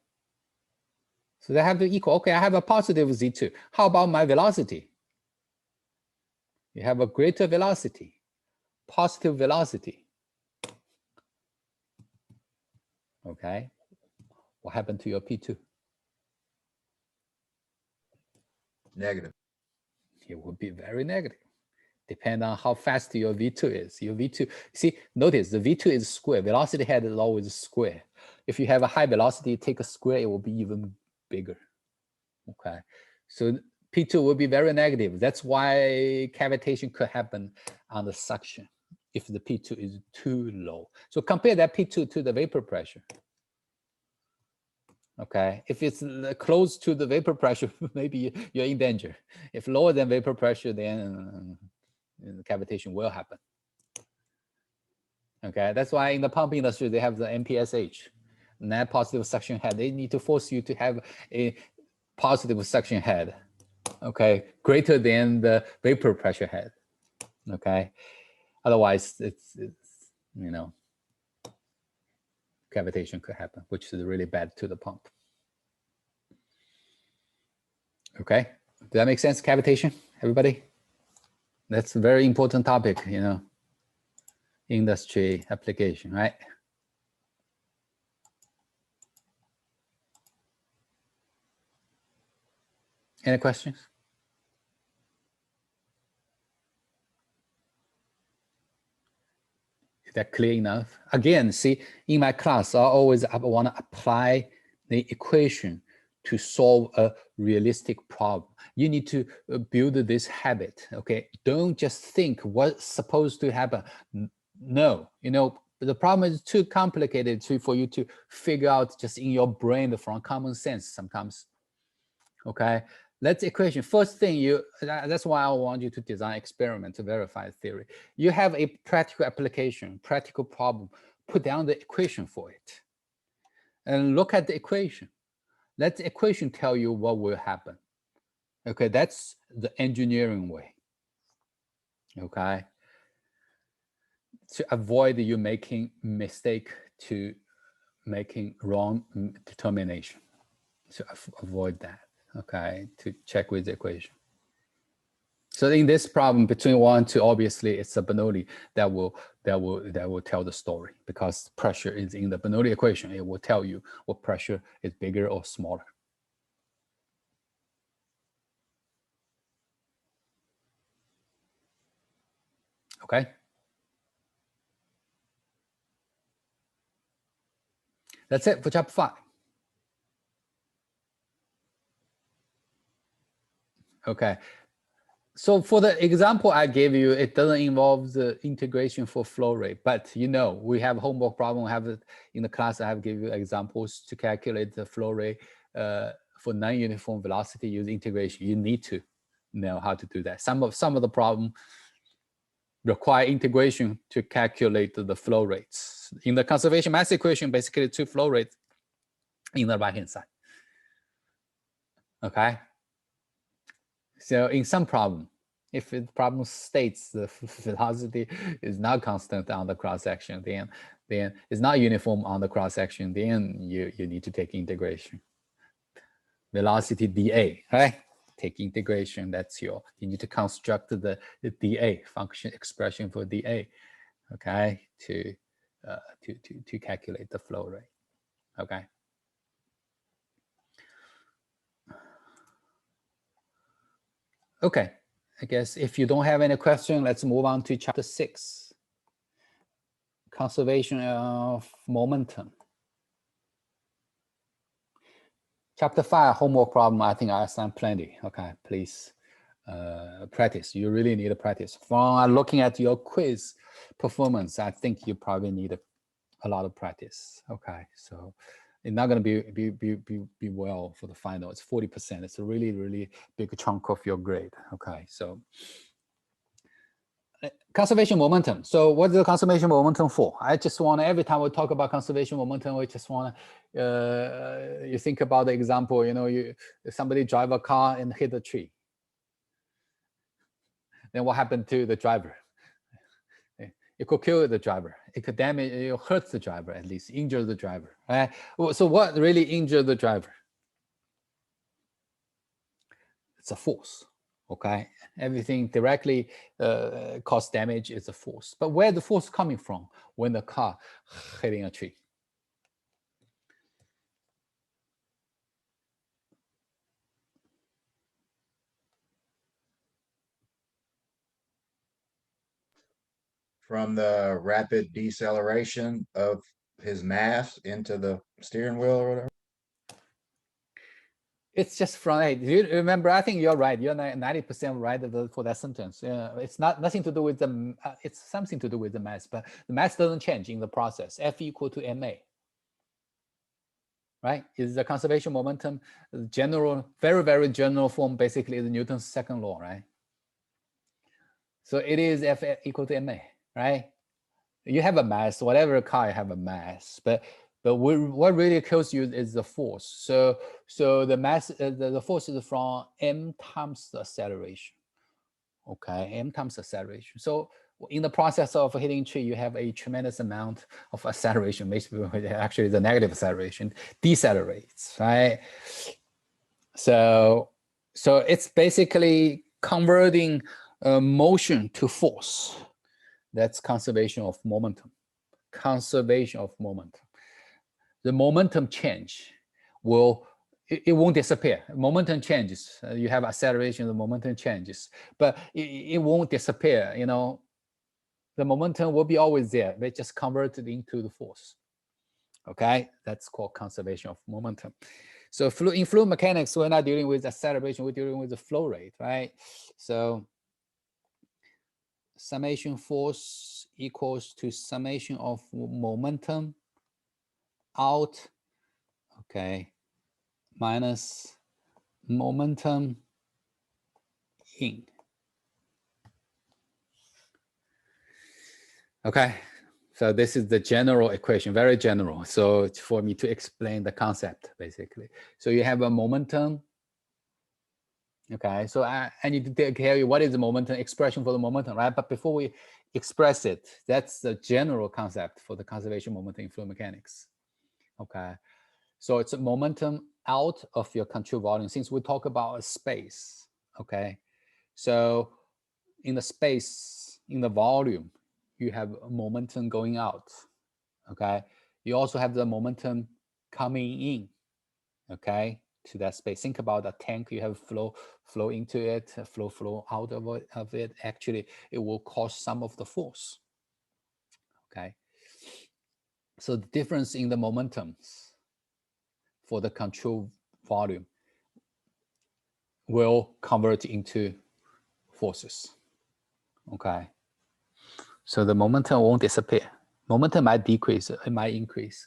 So they have to equal. Okay, I have a positive Z2. How about my velocity? You have a greater velocity, positive velocity. Okay, what happened to your P2? Negative. It would be very negative. Depend on how fast your V2 is. Your V2, see, notice the V2 is square. Velocity head is always square. If you have a high velocity, take a square, it will be even bigger. Okay, so P2 will be very negative. That's why cavitation could happen on the suction if the P2 is too low. So compare that P2 to the vapor pressure. Okay, if it's close to the vapor pressure, maybe you're in danger. If lower than vapor pressure, then cavitation will happen. Okay, that's why in the pump industry, they have the NPSH, net positive suction head. They need to force you to have a positive suction head, okay, greater than the vapor pressure head, okay? Otherwise, it's you know, cavitation could happen, which is really bad to the pump. Okay, does that make sense, cavitation, everybody? That's a very important topic, you know, industry application, right? Any questions? Is that clear enough? Again, see, in my class, I always want to apply the equation to solve a realistic problem. You need to build this habit, okay? Don't just think what's supposed to happen. No, you know, the problem is too complicated for you to figure out just in your brain from common sense sometimes, okay? Let's equation. First thing that's why I want you to design experiment to verify theory. You have a practical application, practical problem, put down the equation for it. And look at the equation. Let the equation tell you what will happen. Okay, that's the engineering way. Okay. To avoid you making mistake to making wrong determination. To avoid that. Okay, to check with the equation. So in this problem between 1 and 2, obviously it's a Bernoulli that will tell the story, because pressure is in the Bernoulli equation. It will tell you what pressure is bigger or smaller. Okay. That's it for chapter 5. Okay. So for the example I gave you, it doesn't involve the integration for flow rate, but you know, we have homework problem, we have it in the class, I have given you examples to calculate the flow rate for non-uniform velocity using integration. You need to know how to do that. Some of the problem require integration to calculate the flow rates. In the conservation mass equation, basically 2 flow rates in the right-hand side. Okay. So in some problem, if the problem states the velocity is not constant on the cross-section, then it's not uniform on the cross-section, then you need to take integration. Velocity dA, right? Take integration, that's you need to construct the dA function expression for dA, okay, to calculate the flow rate, okay? Okay, I guess if you don't have any question, let's move on to chapter 6. Conservation of momentum. Chapter 5, homework problem, I think I assigned plenty. Okay, please practice. You really need to practice. From looking at your quiz performance, I think you probably need a lot of practice. Okay, so it's not going to be well for the final. It's 40%. It's a really, really big chunk of your grade. Okay, so conservation momentum. So what is the conservation momentum for? I just want to, every time we talk about conservation momentum, we just want to, you think about the example, you know, somebody drive a car and hit a tree. Then what happened to the driver? It could kill the driver. It could damage, it hurts the driver, at least injure the driver. Right? So what really injured the driver? It's a force. Okay, everything directly cause damage is a force. But where the force coming from when the car hitting a tree? from the rapid deceleration of his mass into the steering wheel or whatever? It's just from, hey, do you remember, I think you're right. You're 90% right for that sentence. It's nothing to do with the, it's something to do with the mass, but the mass doesn't change in the process. F equal to ma, right? Is the conservation momentum general, very, very general form, basically is Newton's second law, right? So it is F equal to ma, right? You have a mass, whatever car you have a mass, but what really kills you is the force. So the mass, the force is from m times the acceleration. Okay, m times acceleration. So in the process of hitting tree, you have a tremendous amount of acceleration. Basically, actually, the negative acceleration decelerates, right? So it's basically converting motion to force. That's conservation of momentum. Conservation of momentum. The momentum change it won't disappear. Momentum changes. You have acceleration, the momentum changes, but it won't disappear. You know, the momentum will be always there. They just convert it into the force. Okay, that's called conservation of momentum. So in fluid mechanics, we're not dealing with acceleration, we're dealing with the flow rate, right? So summation force equals to summation of momentum out, okay, minus momentum in. Okay, so this is the general equation, very general. So it's for me to explain the concept, basically. So you have a momentum. Okay, so I need to tell you what is the momentum expression for the momentum, right? But before we express it, that's the general concept for the conservation momentum in fluid mechanics. Okay, so it's a momentum out of your control volume, since we talk about a space. Okay, so in the space, in the volume, you have a momentum going out. Okay, you also have the momentum coming in. Okay, to that space. Think about a tank. You have flow into it, flow out of it. Actually, it will cause some of the force. Okay, so the difference in the momentums for the control volume will convert into forces. Okay, so the momentum won't disappear. Momentum might decrease, it might increase,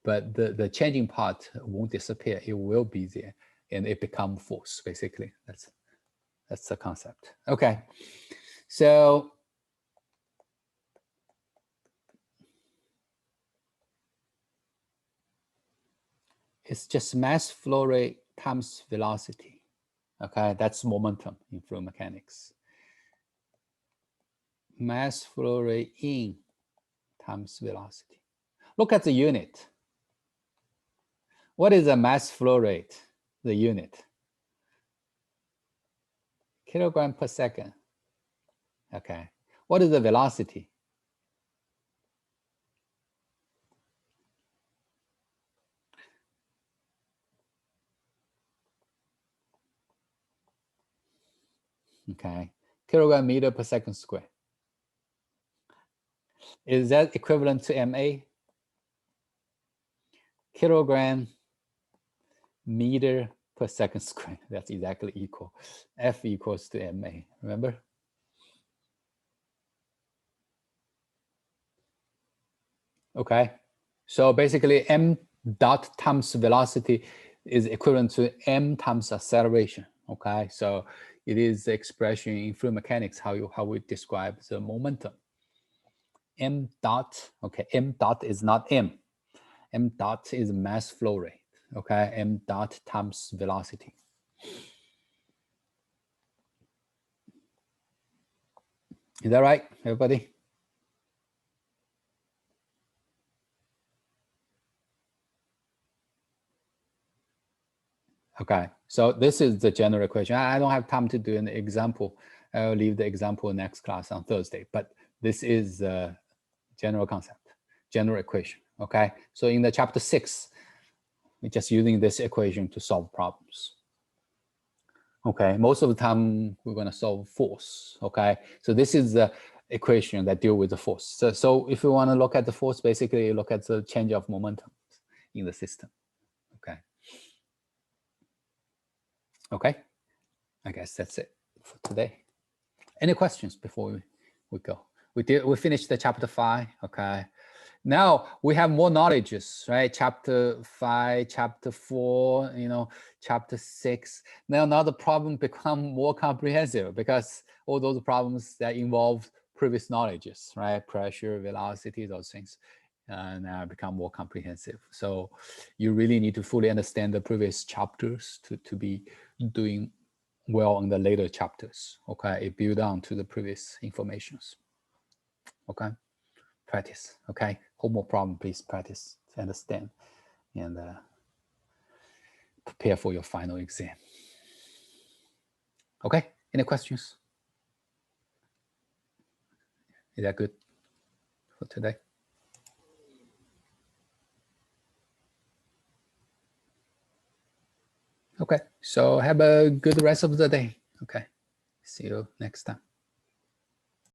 but the changing part won't disappear. It will be there, and it becomes force. Basically, that's the concept. Okay, so it's just mass flow rate times velocity. Okay, that's momentum in fluid mechanics. Mass flow rate in times velocity. Look at the unit. What is the mass flow rate? The unit. Kilogram per second. Okay. What is the velocity? Okay. Kilogram meter per second square. Is that equivalent to MA? Kilogram meter per second square. That's exactly equal. F equals to MA, remember? Okay, so basically m dot times velocity is equivalent to m times acceleration. Okay, so it is the expression in fluid mechanics how we describe the momentum. M dot, okay, m dot is not m. M dot is mass flow rate. Okay, m dot times velocity. Is that right, everybody? Okay, so this is the general equation. I don't have time to do an example. I'll leave the example next class on Thursday, but this is the general concept, general equation, okay? So in the chapter 6, we're just using this equation to solve problems. Okay, most of the time we're gonna solve force, okay? So this is the equation that deal with the force. So if you want to look at the force, basically you look at the change of momentum in the system. Okay. Okay. I guess that's it for today. Any questions before we go? We finished the chapter 5. Okay. Now we have more knowledges, right? Chapter 5, chapter 4, chapter 6. Now the problem become more comprehensive because all those problems that involve previous knowledges, right? Pressure, velocity, those things, now become more comprehensive. So you really need to fully understand the previous chapters to be doing well in the later chapters. Okay, it build on to the previous informations. Okay. Practice. Okay, homework problem, please practice to understand and prepare for your final exam. Okay, any questions? Is that good for today? Okay, so have a good rest of the day. Okay, see you next time.